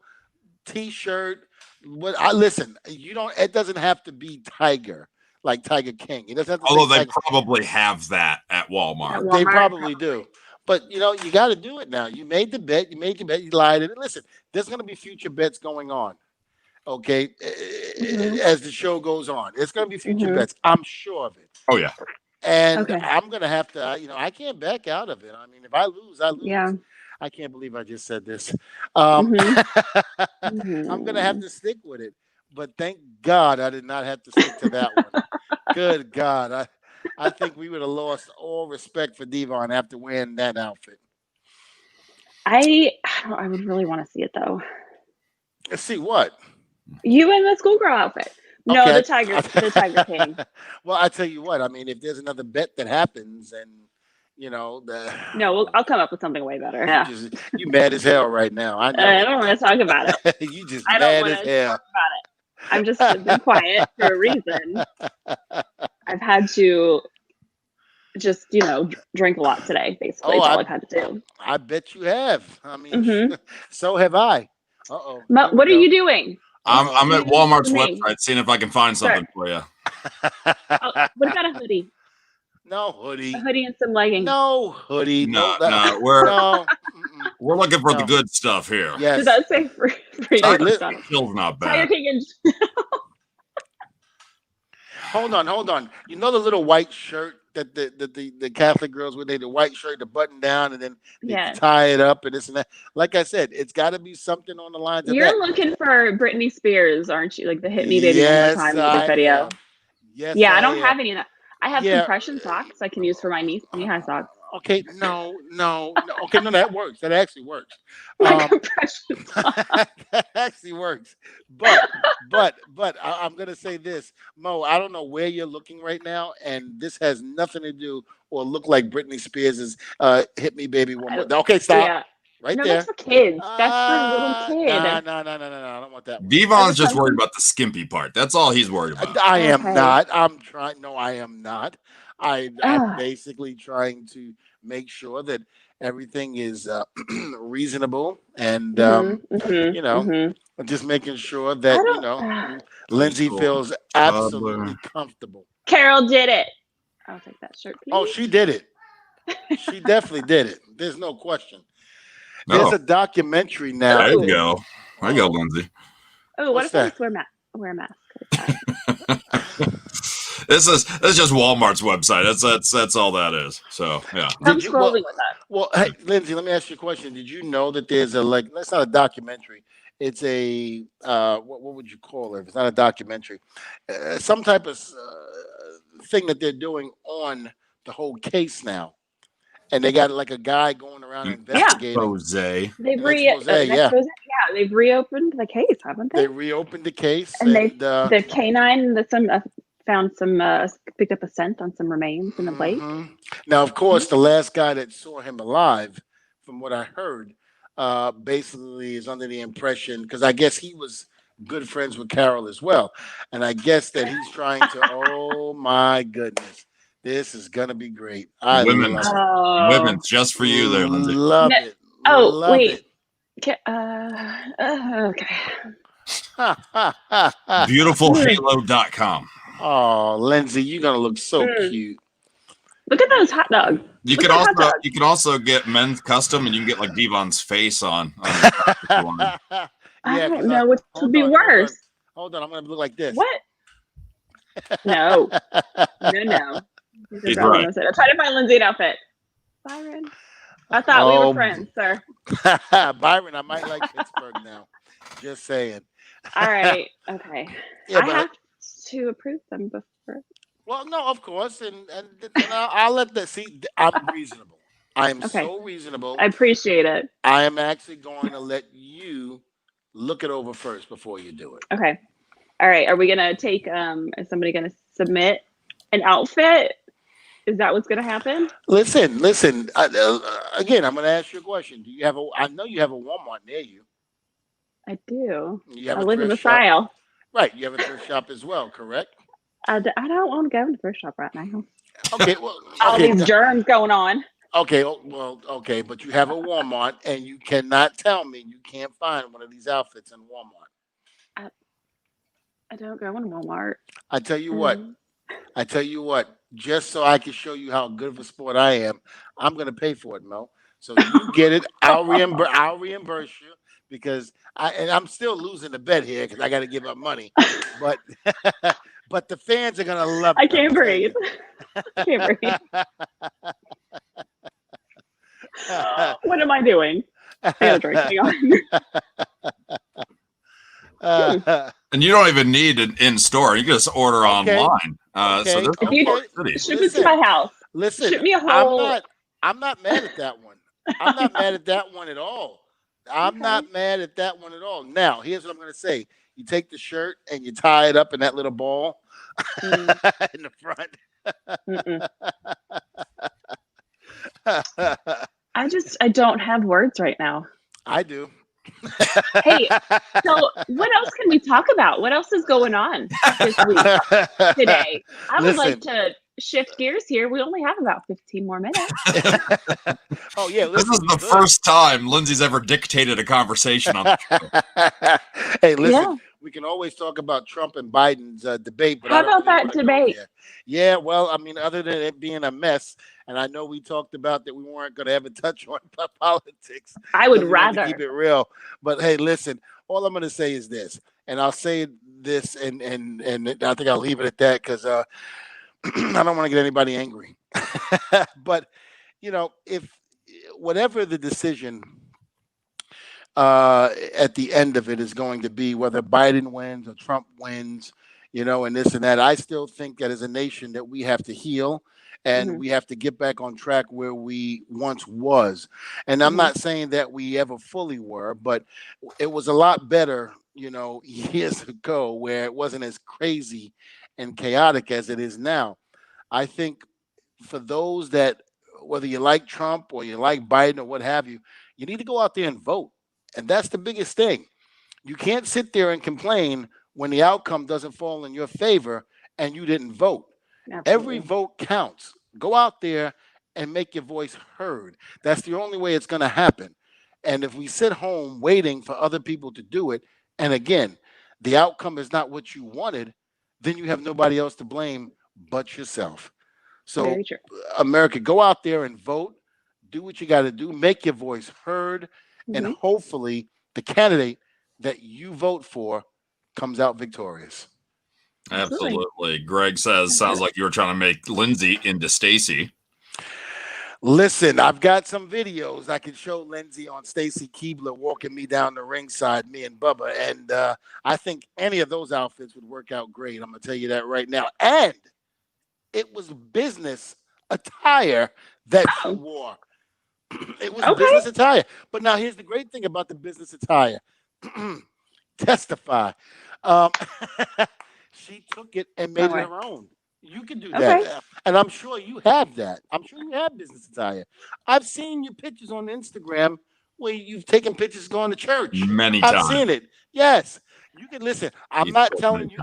Speaker 3: T-shirt. Listen. You don't. It doesn't have to be Tiger, like Tiger King. It doesn't have to.
Speaker 1: Although they
Speaker 3: Tiger.
Speaker 1: probably have that at Walmart.
Speaker 3: They probably do. But you got to do it now. You made the bet. You made your bet. You lied. And listen, there's going to be future bets going on. Okay, as the show goes on, it's going to be future bets. I'm sure of it.
Speaker 1: Oh yeah.
Speaker 3: And I'm going to have to. I can't back out of it. I mean, if I lose, I lose.
Speaker 2: Yeah.
Speaker 3: I can't believe I just said this. I'm going to have to stick with it. But thank God I did not have to stick to that one. Good God, I think we would have lost all respect for Devon after wearing that outfit.
Speaker 2: I would really want to see it though.
Speaker 3: Let's see what.
Speaker 2: You in the schoolgirl outfit? No,
Speaker 3: Okay.
Speaker 2: the Tiger King.
Speaker 3: Well, I tell you what. I mean, if there's another bet that happens, and
Speaker 2: no, I'll come up with something way better. Yeah.
Speaker 3: You mad as hell right now. I know.
Speaker 2: I don't want to talk about it.
Speaker 3: You just
Speaker 2: I
Speaker 3: mad
Speaker 2: don't
Speaker 3: as
Speaker 2: want to
Speaker 3: hell.
Speaker 2: talk about it. I'm just been quiet for a reason. I've had to just drink a lot today. Basically, that's all I've had to do.
Speaker 3: I bet you have. I mean, so have I. Uh-oh.
Speaker 2: What are you doing?
Speaker 1: I'm at Walmart's website seeing if I can find something for you.
Speaker 2: What about a hoodie?
Speaker 3: No hoodie.
Speaker 2: A hoodie and some leggings.
Speaker 3: No hoodie.
Speaker 1: No, we're looking for the good stuff here.
Speaker 3: Yes.
Speaker 2: Did that say free?
Speaker 1: Still not bad.
Speaker 2: Tiger King
Speaker 3: Hold on. You know the little white shirt that the Catholic girls wear, the white shirt, the button down, and then they tie it up and this and that. Like I said, it's got to be something on the lines of
Speaker 2: You're
Speaker 3: that.
Speaker 2: looking for Britney Spears, aren't you? Like the "Hit Me Baby One More Time" music video.
Speaker 3: Yes.
Speaker 2: Yeah, I don't have any of that. I have compression socks I can use for my knee-high socks.
Speaker 3: Okay, no. Okay, no, that works. That actually works.
Speaker 2: Compression socks.
Speaker 3: That actually works. But I'm gonna say this, Mo. I don't know where you're looking right now, and this has nothing to do or look like Britney Spears' "Hit Me, Baby, One More." Okay, stop.
Speaker 2: Yeah.
Speaker 3: Right
Speaker 2: no,
Speaker 3: there.
Speaker 2: That's for kids. That's for little kids.
Speaker 3: No. I don't want that one.
Speaker 1: Devon's just worried about the skimpy part. That's all he's worried about.
Speaker 3: I am not. I'm trying. No, I am not. I'm basically trying to make sure that everything is reasonable and just making sure that Lindsay feels absolutely comfortable.
Speaker 2: Carol did it. I'll take that shirt, please.
Speaker 3: Oh, she did it. She definitely did it. There's no question. There's a documentary now.
Speaker 1: There you go. There you go, Lindsay.
Speaker 2: Oh, what if I just wear a mask?
Speaker 1: This is just Walmart's website. That's all that is. So yeah.
Speaker 2: I'm scrolling with that.
Speaker 3: Well, hey, Lindsay, let me ask you a question. Did you know that there's that's not a documentary. It's a what would you call it? If it's not a documentary, some type of thing that they're doing on the whole case now. And they got like a guy going around investigating.
Speaker 1: Jose.
Speaker 2: They've reopened the case, haven't they?
Speaker 3: They reopened the case,
Speaker 2: and the canine found some picked up a scent on some remains in the lake.
Speaker 3: Now, of course, the last guy that saw him alive, from what I heard, basically is under the impression, because I guess he was good friends with Carol as well, and I guess that he's trying to. Oh my goodness. This is gonna be great.
Speaker 1: Women's just for you there, Lindsay.
Speaker 3: Love it.
Speaker 2: Oh,
Speaker 3: love
Speaker 2: wait.
Speaker 3: It.
Speaker 2: Okay.
Speaker 1: Beautifulhalo.com.
Speaker 3: Oh, Lindsay, you're gonna look so cute.
Speaker 2: Look at those hot dogs.
Speaker 1: You could also get men's custom, and you can get like Devon's face on.
Speaker 2: I don't know which would be worse.
Speaker 3: Hold on, I'm gonna look like this.
Speaker 2: What? No.
Speaker 1: He's right.
Speaker 2: I tried to find Lindsay an outfit. Byron. I thought we were friends, sir.
Speaker 3: Byron, I might like Pittsburgh now. Just saying.
Speaker 2: All right. Okay. I have to approve them before.
Speaker 3: Well, no, of course. And I'll let that see. I'm reasonable. I am so reasonable.
Speaker 2: I appreciate it.
Speaker 3: I am actually going to let you look it over first before you do it.
Speaker 2: Okay. All right. Are we going to take, is somebody going to submit an outfit? Is that what's going to happen?
Speaker 3: Listen. Again, I'm going to ask you a question. Do you have I know you have a Walmart near you.
Speaker 2: I do.
Speaker 3: You have
Speaker 2: I live in the Sile.
Speaker 3: Right. You have a thrift shop as well, correct?
Speaker 2: I don't want to go in the thrift shop right now.
Speaker 3: Okay. Well.
Speaker 2: All
Speaker 3: Okay.
Speaker 2: these germs going on.
Speaker 3: Okay. Well. Okay. But you have a Walmart, and you cannot tell me you can't find one of these outfits in Walmart.
Speaker 2: I don't go in Walmart.
Speaker 3: I tell you what. Just so I can show you how good of a sport I am, I'm gonna pay for it, Mo. So you get it. I'll reimburse you because I'm still losing the bet here because I got to give up money. But but the fans are gonna love it.
Speaker 2: I can't breathe. I can't breathe. What am I doing? I gotta drink. Hang on.
Speaker 1: And you don't even need it in store. You can just order online. So there's
Speaker 2: If you ship it to my house, ship me a whole.
Speaker 3: I'm not mad at that one. I'm not mad at that one at all. I'm not mad at that one at all. Now, here's what I'm going to say. You take the shirt and you tie it up in that little ball in the front.
Speaker 2: I don't have words right now.
Speaker 3: I do.
Speaker 2: Hey, so what else can we talk about? What else is going on this week today? I would like to shift gears here. We only have about 15 more minutes.
Speaker 3: Oh yeah,
Speaker 1: this is the first time Lindsay's ever dictated a conversation on the show.
Speaker 3: Hey, listen, we can always talk about Trump and Biden's debate. But
Speaker 2: how about that debate?
Speaker 3: Yeah, well, I mean, other than it being a mess, and I know we talked about that we weren't going to ever touch on politics.
Speaker 2: I would rather
Speaker 3: keep it real. But hey, listen, all I'm going to say is this, and I'll say this, and I think I'll leave it at that because I don't want to get anybody angry. But you know, if whatever the decision at the end of it is going to be, whether Biden wins or Trump wins, you know, and this and that, I still think that as a nation that we have to heal and we have to get back on track where we once was. And I'm not saying that we ever fully were, but it was a lot better, you know, years ago where it wasn't as crazy and chaotic as it is now. I think for those that, whether you like Trump or you like Biden or what have you, you need to go out there and vote. And that's the biggest thing. You can't sit there and complain when the outcome doesn't fall in your favor and you didn't vote. Absolutely. Every vote counts. Go out there and make your voice heard. That's the only way it's going to happen. And if we sit home waiting for other people to do it, and again, the outcome is not what you wanted, then you have nobody else to blame but yourself. So, America, go out there and vote. Do what you got to do. Make your voice heard. And hopefully the candidate that you vote for comes out victorious.
Speaker 1: Absolutely. Greg says, sounds like you were trying to make Lindsay into Stacy.
Speaker 3: Listen, I've got some videos I can show Lindsay on Stacy Keebler walking me down the ringside, me and Bubba. And I think any of those outfits would work out great. I'm going to tell you that right now. And it was business attire that she wore. It was business attire. But now here's the great thing about the business attire. Testify. She took it and made it her own. You can do that. And I'm sure you have that. I'm sure you have business attire. I've seen your pictures on Instagram where you've taken pictures going to church.
Speaker 1: Many times.
Speaker 3: I've seen it. Yes. You can listen. I'm not telling you,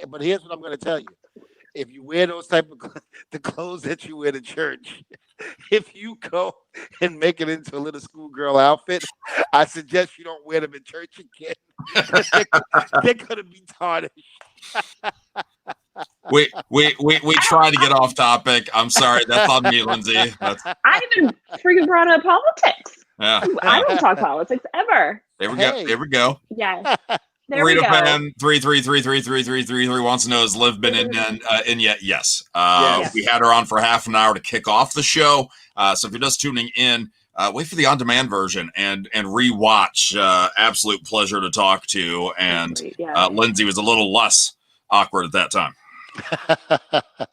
Speaker 3: but here's what I'm going to tell you. If you wear those type of the clothes that you wear to church, if you go and make it into a little schoolgirl outfit, I suggest you don't wear them in church again. They're going to be tarnished.
Speaker 1: We try to get off topic. I'm sorry. That's on me, Lindsay.
Speaker 2: I even freaking brought up politics.
Speaker 1: Yeah.
Speaker 2: I don't talk politics ever.
Speaker 1: There we go. There we go.
Speaker 2: Yeah. There we go.
Speaker 1: Fan 3333333 wants to know, has Liv been in yet? Yes. We had her on for half an hour to kick off the show. So if you're just tuning in, wait for the on-demand version and rewatch. Absolute pleasure to talk to. And Lindsay was a little less awkward at that time.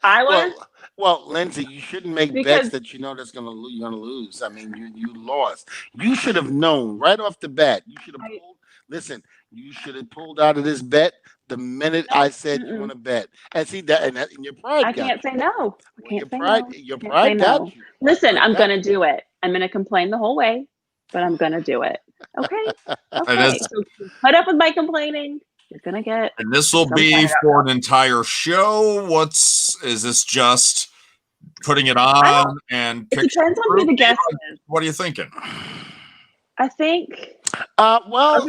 Speaker 2: I was.
Speaker 3: Well, Lindsay, you shouldn't make bets that you know that's you're gonna lose. I mean, you lost. You should have known right off the bat. You should have pulled. Listen, you should have pulled out of this bet the minute I said you want to bet. And see that, and your pride.
Speaker 2: I can't say no. I can't say no.
Speaker 3: Your pride got you.
Speaker 2: Listen, I'm gonna do it. I'm gonna complain the whole way, but I'm gonna do it. Okay. Okay. So put up with my complaining. You're gonna get.
Speaker 1: And this will be for an entire show. Is this just putting it on and
Speaker 2: it depends on who the guest is.
Speaker 1: What are you thinking?
Speaker 2: I think.
Speaker 3: Well,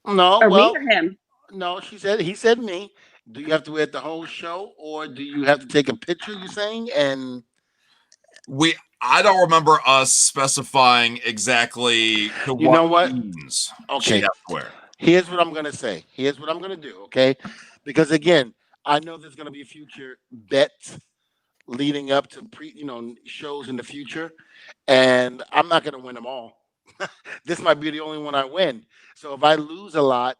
Speaker 3: no.
Speaker 2: Or
Speaker 3: well,
Speaker 2: me or him?
Speaker 3: No, he said me. Do you have to wear it the whole show, or do you have to take a picture? You're saying, and
Speaker 1: I don't remember us specifying exactly to
Speaker 3: you know what?
Speaker 1: Means
Speaker 3: okay.
Speaker 1: Where.
Speaker 3: Here's what I'm gonna say. Here's what I'm gonna do. Okay, because again, I know there's gonna be future bets leading up to shows in the future, and I'm not gonna win them all. This might be the only one I win. So if I lose a lot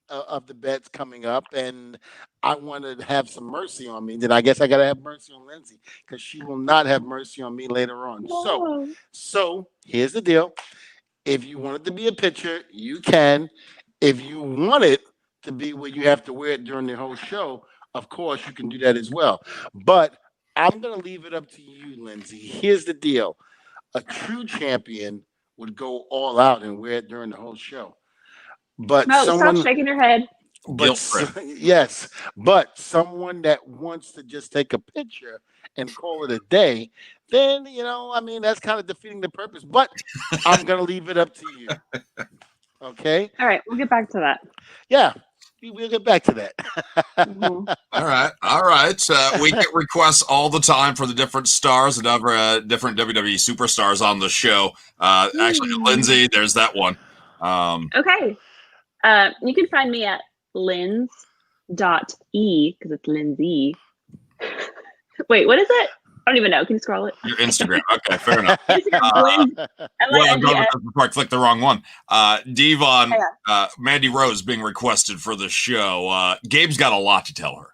Speaker 3: of the bets coming up, and I want to have some mercy on me, then I guess I got to have mercy on Lindsay, because she will not have mercy on me later on.
Speaker 2: Whoa.
Speaker 3: So here's the deal: if you want it to be a picture, you can. If you want it to be where you have to wear it during the whole show, of course you can do that as well. But I'm gonna leave it up to you, Lindsay. Here's the deal: a true champion would go all out and wear it during the whole show. But
Speaker 2: no, stop shaking your head.
Speaker 3: Yes, but someone that wants to just take a picture and call it a day, then that's kind of defeating the purpose. But I'm gonna leave it up to you. Okay.
Speaker 2: All right, we'll get back to that.
Speaker 3: Yeah, we'll get back to that.
Speaker 2: Mm-hmm.
Speaker 1: All right. We get requests all the time for the different stars and different WWE superstars on the show. Actually, Lindsay, there's that one.
Speaker 2: Okay. You can find me at lins.e because it's Lindsay. Wait, what is it? I don't even know. Can you scroll it?
Speaker 1: Your Instagram. Okay, fair enough.
Speaker 2: Instagram,
Speaker 1: before I click the wrong one. Devon, Mandy Rose being requested for the show. Gabe's got a lot to tell her.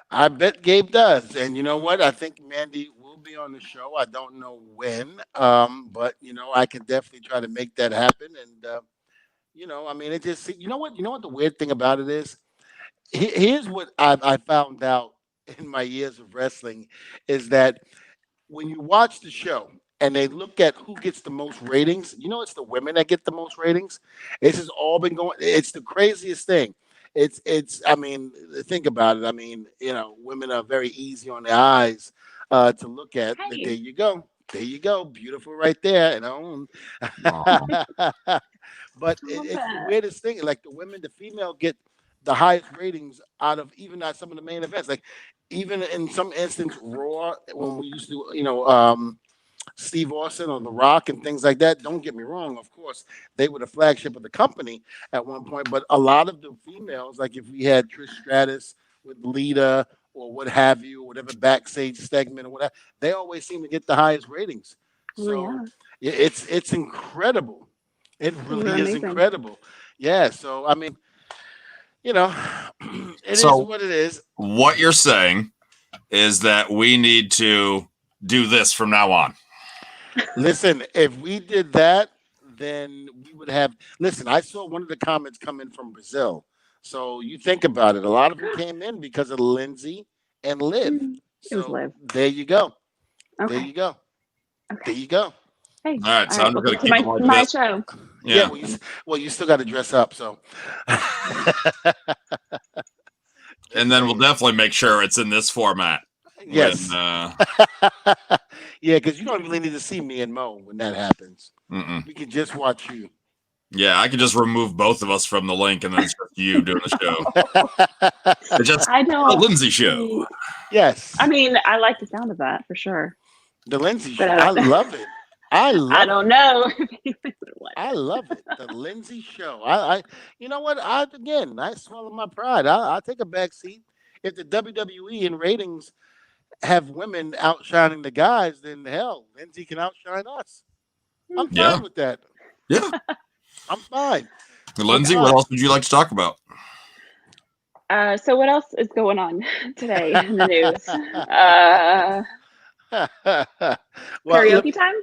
Speaker 3: I bet Gabe does. And you know what? I think Mandy will be on the show. I don't know when, but I can definitely try to make that happen. And it just you know what the weird thing about it is. Here's what I found out in my years of wrestling is that when you watch the show and they look at who gets the most ratings, it's the women that get the most ratings. This has all been going. It's the craziest thing. It's. I mean, think about it. I mean, women are very easy on the eyes to look at.
Speaker 2: Hey.
Speaker 3: There you go. There you go. Beautiful right there. But it's the weirdest thing. Like the female get the highest ratings out of even at some of the main events. Like even in some instance, Raw, when we used to, Steve Austin or The Rock and things like that. Don't get me wrong. Of course, they were the flagship of the company at one point. But a lot of the females, like if we had Trish Stratus with Lita or what have you, or whatever backstage segment or whatever, they always seem to get the highest ratings. So it's incredible. It really is incredible. Yeah. So I mean, it is what it is.
Speaker 1: What you're saying is that we need to do this from now on.
Speaker 3: Listen, if we did that, then we would have. Listen, I saw one of the comments come in from Brazil. So you think about it. A lot of them came in because of Lindsay and Liv.
Speaker 2: It was Liv.
Speaker 3: There you go.
Speaker 2: Okay.
Speaker 3: There you go.
Speaker 2: Okay.
Speaker 3: There you go.
Speaker 2: Hey.
Speaker 1: All right, so I'm going to keep
Speaker 2: my show.
Speaker 3: Yeah. Well, you still got to dress up. So.
Speaker 1: And then we'll definitely make sure it's in this format.
Speaker 3: Yes. Yeah, because you don't really need to see me and Mo when that happens. We can just watch you.
Speaker 1: Yeah, I could just remove both of us from the link, and then it's just you doing the show. It's just a Lindsay show.
Speaker 3: Yes.
Speaker 2: I mean, I like the sound of that for sure.
Speaker 3: The Lindsay show. I love it. I
Speaker 2: don't know.
Speaker 3: I love it. The Lindsay show. I you know what? I swallow my pride. I'll take a back seat. If the WWE in ratings have women outshining the guys, then hell, Lindsay can outshine us. I'm fine with that.
Speaker 1: Yeah.
Speaker 3: I'm fine.
Speaker 1: Lindsay, what else would you like to talk about?
Speaker 2: So what else is going on today in the news? Karaoke time?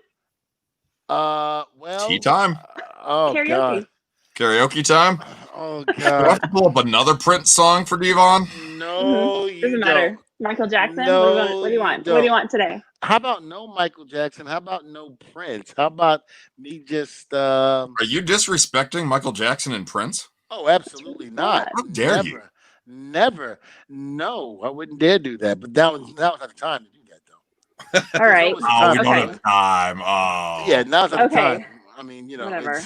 Speaker 3: Well,
Speaker 1: tea time.
Speaker 2: Karaoke.
Speaker 3: God.
Speaker 1: Karaoke time.
Speaker 3: Oh
Speaker 1: Do I
Speaker 3: God.
Speaker 1: have to pull up another Prince song for Devon?
Speaker 3: No, you
Speaker 2: doesn't matter. Michael Jackson.
Speaker 3: No,
Speaker 2: what do you want? What do you want today?
Speaker 3: How about no Michael Jackson? How about no Prince? How about me just?
Speaker 1: Are you disrespecting Michael Jackson and Prince?
Speaker 3: Oh, absolutely not.
Speaker 1: How dare you?
Speaker 3: Never. No, I wouldn't dare do that. But that was not the time to do that, though.
Speaker 2: All
Speaker 3: There's
Speaker 2: right.
Speaker 3: always a
Speaker 1: Oh, we
Speaker 3: time
Speaker 1: don't
Speaker 3: to
Speaker 2: Okay.
Speaker 3: do
Speaker 1: have
Speaker 3: it.
Speaker 1: time.
Speaker 3: Yeah,
Speaker 1: Oh.
Speaker 3: now's not the
Speaker 2: Okay.
Speaker 3: time. I mean,
Speaker 2: Whatever.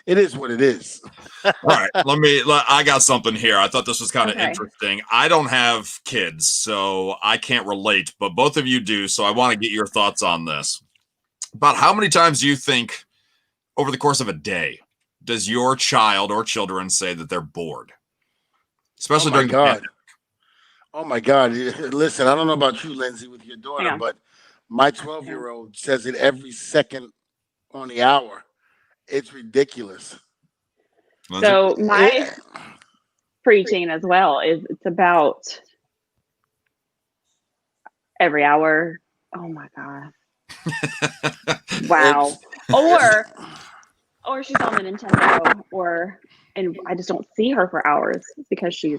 Speaker 3: it is what it is.
Speaker 1: All right. I got something here. I thought this was kind of
Speaker 2: Okay.
Speaker 1: interesting. I don't have kids, so I can't relate, but both of you do. So I want to get your thoughts on this. About how many times do you think over the course of a day does your child or children say that they're bored? Especially
Speaker 3: Oh my
Speaker 1: during the
Speaker 3: God.
Speaker 1: pandemic.
Speaker 3: Oh my God. Listen, I don't know about you, Lindsay, with your daughter,
Speaker 2: Yeah.
Speaker 3: but my 12-year-old says it every second on the hour. It's ridiculous.
Speaker 1: Lindsay?
Speaker 2: So my
Speaker 3: Yeah.
Speaker 2: preaching as well is it's about every hour. Oh my God. Wow.
Speaker 3: It's-
Speaker 2: Or she's on the Nintendo and I just don't see her for hours because she's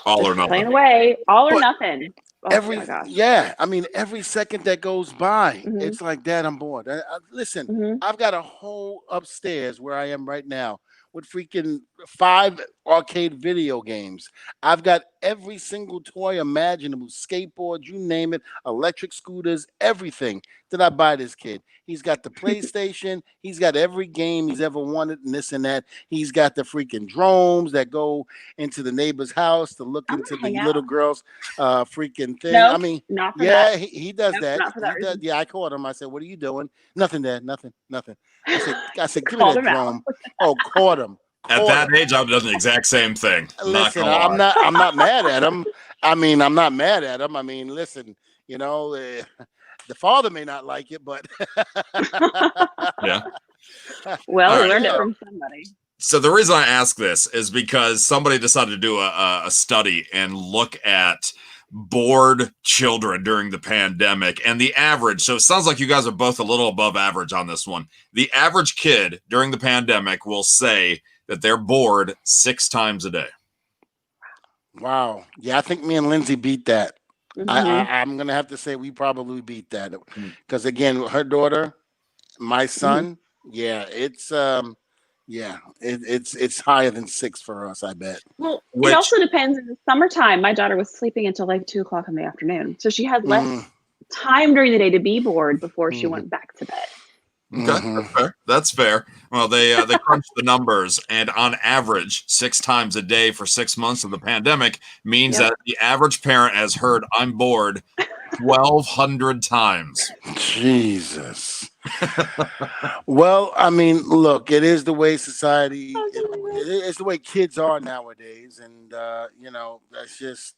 Speaker 1: All or
Speaker 2: just playing
Speaker 1: nothing.
Speaker 2: away. All or
Speaker 3: But
Speaker 2: nothing. Oh my gosh.
Speaker 3: I mean, every second that goes by,
Speaker 2: Mhm.
Speaker 3: it's like, Dad, I'm bored. Listen,
Speaker 2: Mhm.
Speaker 3: I've got a whole upstairs where I am right now with freaking 5 arcade video games. I've got every single toy imaginable, skateboards, you name it, electric scooters, everything that I buy this kid. He's got the PlayStation. He's got every game he's ever wanted and this and that. He's got the freaking drones that go into the neighbor's house to look
Speaker 2: I'm
Speaker 3: into
Speaker 2: gonna
Speaker 3: the
Speaker 2: hang out.
Speaker 3: little girl's freaking thing.
Speaker 2: No,
Speaker 3: I mean,
Speaker 2: not for
Speaker 3: yeah,
Speaker 2: that.
Speaker 3: he does
Speaker 2: Nope,
Speaker 3: that.
Speaker 2: not for that
Speaker 3: He does.
Speaker 2: reason.
Speaker 3: Yeah, I caught him. I said, "What are you doing?" Nothing, Dad. Nothing. I said, give me
Speaker 2: Called
Speaker 3: that
Speaker 2: him out.
Speaker 3: drone. Oh, caught him.
Speaker 1: At that age, I would have done the exact same thing.
Speaker 3: Listen,
Speaker 1: Not gonna lie.
Speaker 3: I'm not mad at him. I mean, I'm not mad at him. I mean, listen, the father may not like it, but
Speaker 1: Yeah.
Speaker 2: Well,
Speaker 1: All
Speaker 2: we
Speaker 1: right.
Speaker 2: learned it from somebody.
Speaker 1: So the reason I ask this is because somebody decided to do a study and look at bored children during the pandemic and the average. So it sounds like you guys are both a little above average on this one. The average kid during the pandemic will say that they're bored 6 times a day.
Speaker 3: Wow. Yeah, I think me and Lindsay beat that.
Speaker 2: Mhm.
Speaker 3: I'm gonna have to say we probably beat that because again, her daughter, my son, yeah, it's it's higher than 6 for us, I bet.
Speaker 2: Well,
Speaker 1: Which-
Speaker 2: it also depends. In the summertime, my daughter was sleeping until like 2:00 in the afternoon, so she had less time during the day to be bored before she went back to bed.
Speaker 1: Okay, that's fair. Well, they crunched the numbers, and on average, 6 times a day for 6 months of the pandemic means that the average parent has heard "I'm bored" 1,200 times.
Speaker 3: Jesus. Well, I mean, look, it is the way society, it's the way kids are nowadays, and that's just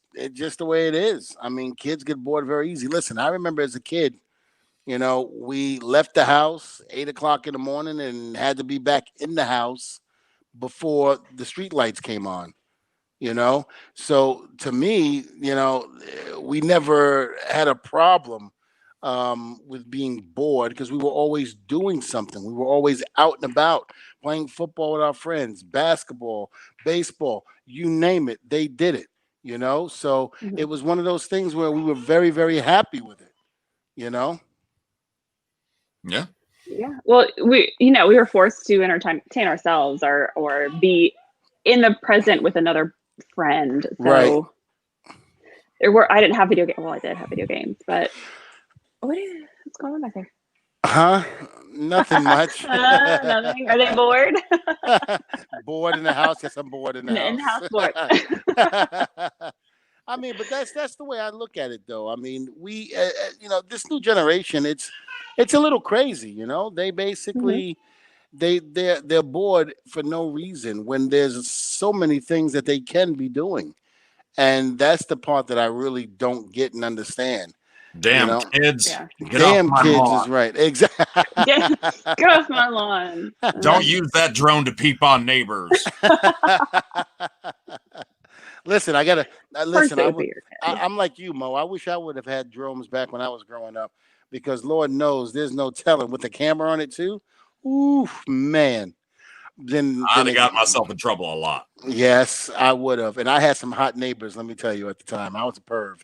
Speaker 3: the way it is. I mean, kids get bored very easy. Listen, I remember as a kid, we left the house 8 o'clock in the morning and had to be back in the house before the street lights came on. So to me, we never had a problem with being bored because we were always doing something. We were always out and about playing football with our friends, basketball, baseball, you name it, they did it. So it was one of those things where we were very, very happy with it.
Speaker 1: Yeah.
Speaker 2: Yeah. Well, we were forced to entertain ourselves or be in the present with another friend. So
Speaker 3: Right.
Speaker 2: I didn't have video games. Well, I did have video games, but what's going on back there?
Speaker 3: Huh? Nothing much.
Speaker 2: Nothing. Are they bored?
Speaker 3: Bored in the house? Yes, I'm bored in the house.
Speaker 2: In-house bored.
Speaker 3: I mean, but that's the way I look at it, though. I mean, we, this new generation, it's a little crazy. They basically they're bored for no reason when there's so many things that they can be doing, and that's the part that I really don't get and understand.
Speaker 1: Damn kids.
Speaker 2: Yeah.
Speaker 3: Damn kids is right. Exactly.
Speaker 2: Get off my lawn.
Speaker 1: Don't use that drone to peep on neighbors.
Speaker 3: Listen, I gotta listen. I'm like you, Mo. I wish I would have had drones back when I was growing up, because Lord knows there's no telling with the camera on it too. Ooh, man. Then
Speaker 1: I'd have got myself in trouble a lot.
Speaker 3: Yes, I would have. And I had some hot neighbors, let me tell you, at the time. I was a perv.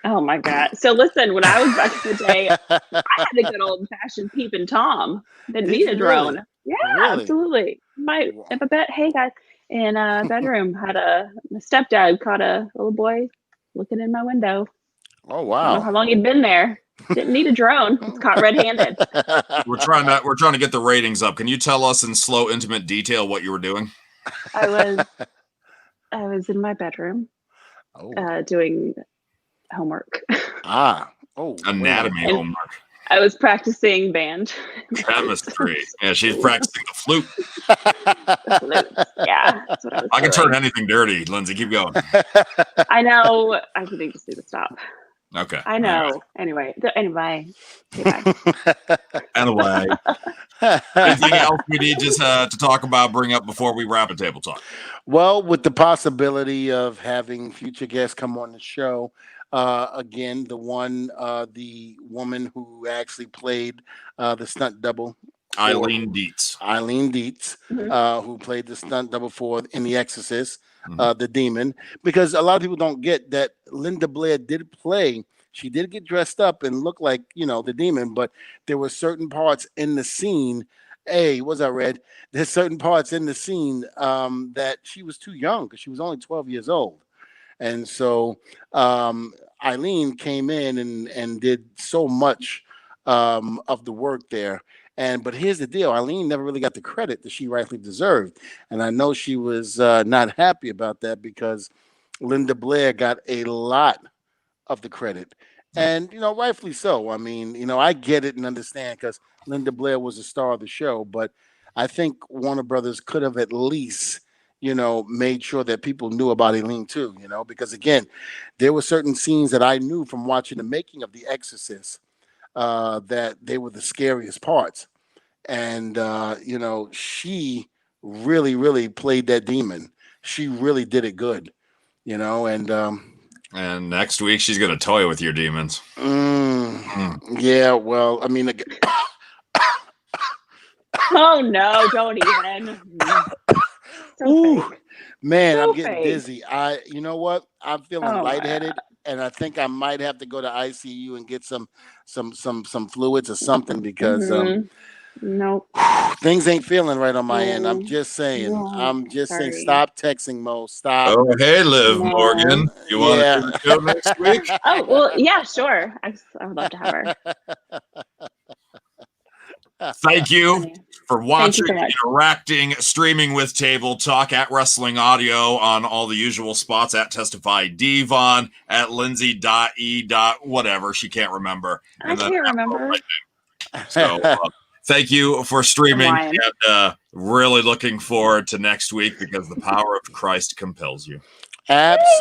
Speaker 2: Oh my God. So listen, when I was back in the day, I had the good old fashioned peeping Tom. Didn't need a drone.
Speaker 3: Really?
Speaker 2: Yeah,
Speaker 3: Really?
Speaker 2: absolutely. my hey guys, in a bedroom had my stepdad caught a little boy looking in my window.
Speaker 3: Oh
Speaker 2: I don't know
Speaker 3: wow!
Speaker 2: how long he'd been there. Didn't need a drone. It's caught red-handed.
Speaker 1: We're trying to get the ratings up. Can you tell us in slow, intimate detail what you were doing?
Speaker 2: I was in my bedroom doing homework.
Speaker 1: Anatomy homework.
Speaker 2: I was practicing band.
Speaker 1: Chemistry. Yeah, she's practicing the flute.
Speaker 2: The flute. Yeah, that's what I was
Speaker 1: I can
Speaker 2: doing.
Speaker 1: turn anything dirty, Lindsay. Keep going.
Speaker 2: I know. I think you just need to stop.
Speaker 1: Okay.
Speaker 2: I know. Anyway. Okay, bye.
Speaker 1: Anyway. Anything else we need to talk about, bring up before we wrap a table talk?
Speaker 3: Well, with the possibility of having future guests come on the show, again, the woman who actually played the stunt double,
Speaker 1: Eileen Dietz,
Speaker 3: who played the stunt double for in The Exorcist, the demon, because a lot of people don't get that Linda Blair did play. She did get dressed up and look like, the demon, but there were certain parts in the scene. Hey, what's I read? There's certain parts in the scene that she was too young because she was only 12 years old. And so Eileen came in and did so much of the work there. But here's the deal. Eileen never really got the credit that she rightfully deserved. And I know she was not happy about that because Linda Blair got a lot of the credit. And, rightfully so. I mean, I get it and understand because Linda Blair was the star of the show. But I think Warner Brothers could have at least, made sure that people knew about Eileen too, because, again, there were certain scenes that I knew from watching the making of The Exorcist that they were the scariest parts. And, she really, really played that demon. She really did it good,
Speaker 1: And next week, she's going to toy with your demons.
Speaker 3: Yeah, well, I mean...
Speaker 2: Oh, no, don't even.
Speaker 3: Ooh, man,
Speaker 2: So
Speaker 3: I'm getting dizzy. You know what? I'm feeling lightheaded, and I think I might have to go to ICU and get some fluids or something because
Speaker 2: nope.
Speaker 3: Things ain't feeling right on my end. I'm just saying. Saying. Stop texting, Mo. Stop.
Speaker 1: Oh, hey, Liv Morgan. You want to do the show next week?
Speaker 2: Oh, well, yeah, sure. I would love to have her.
Speaker 1: Thank you for watching, interacting, streaming with Table Talk at Wrestling Audio on all the usual spots at Testify Devon, at Lindsay.e. whatever. She can't remember.
Speaker 2: I can't remember.
Speaker 1: So thank you for streaming and really looking forward to next week because the power of Christ compels you.
Speaker 3: Absolutely.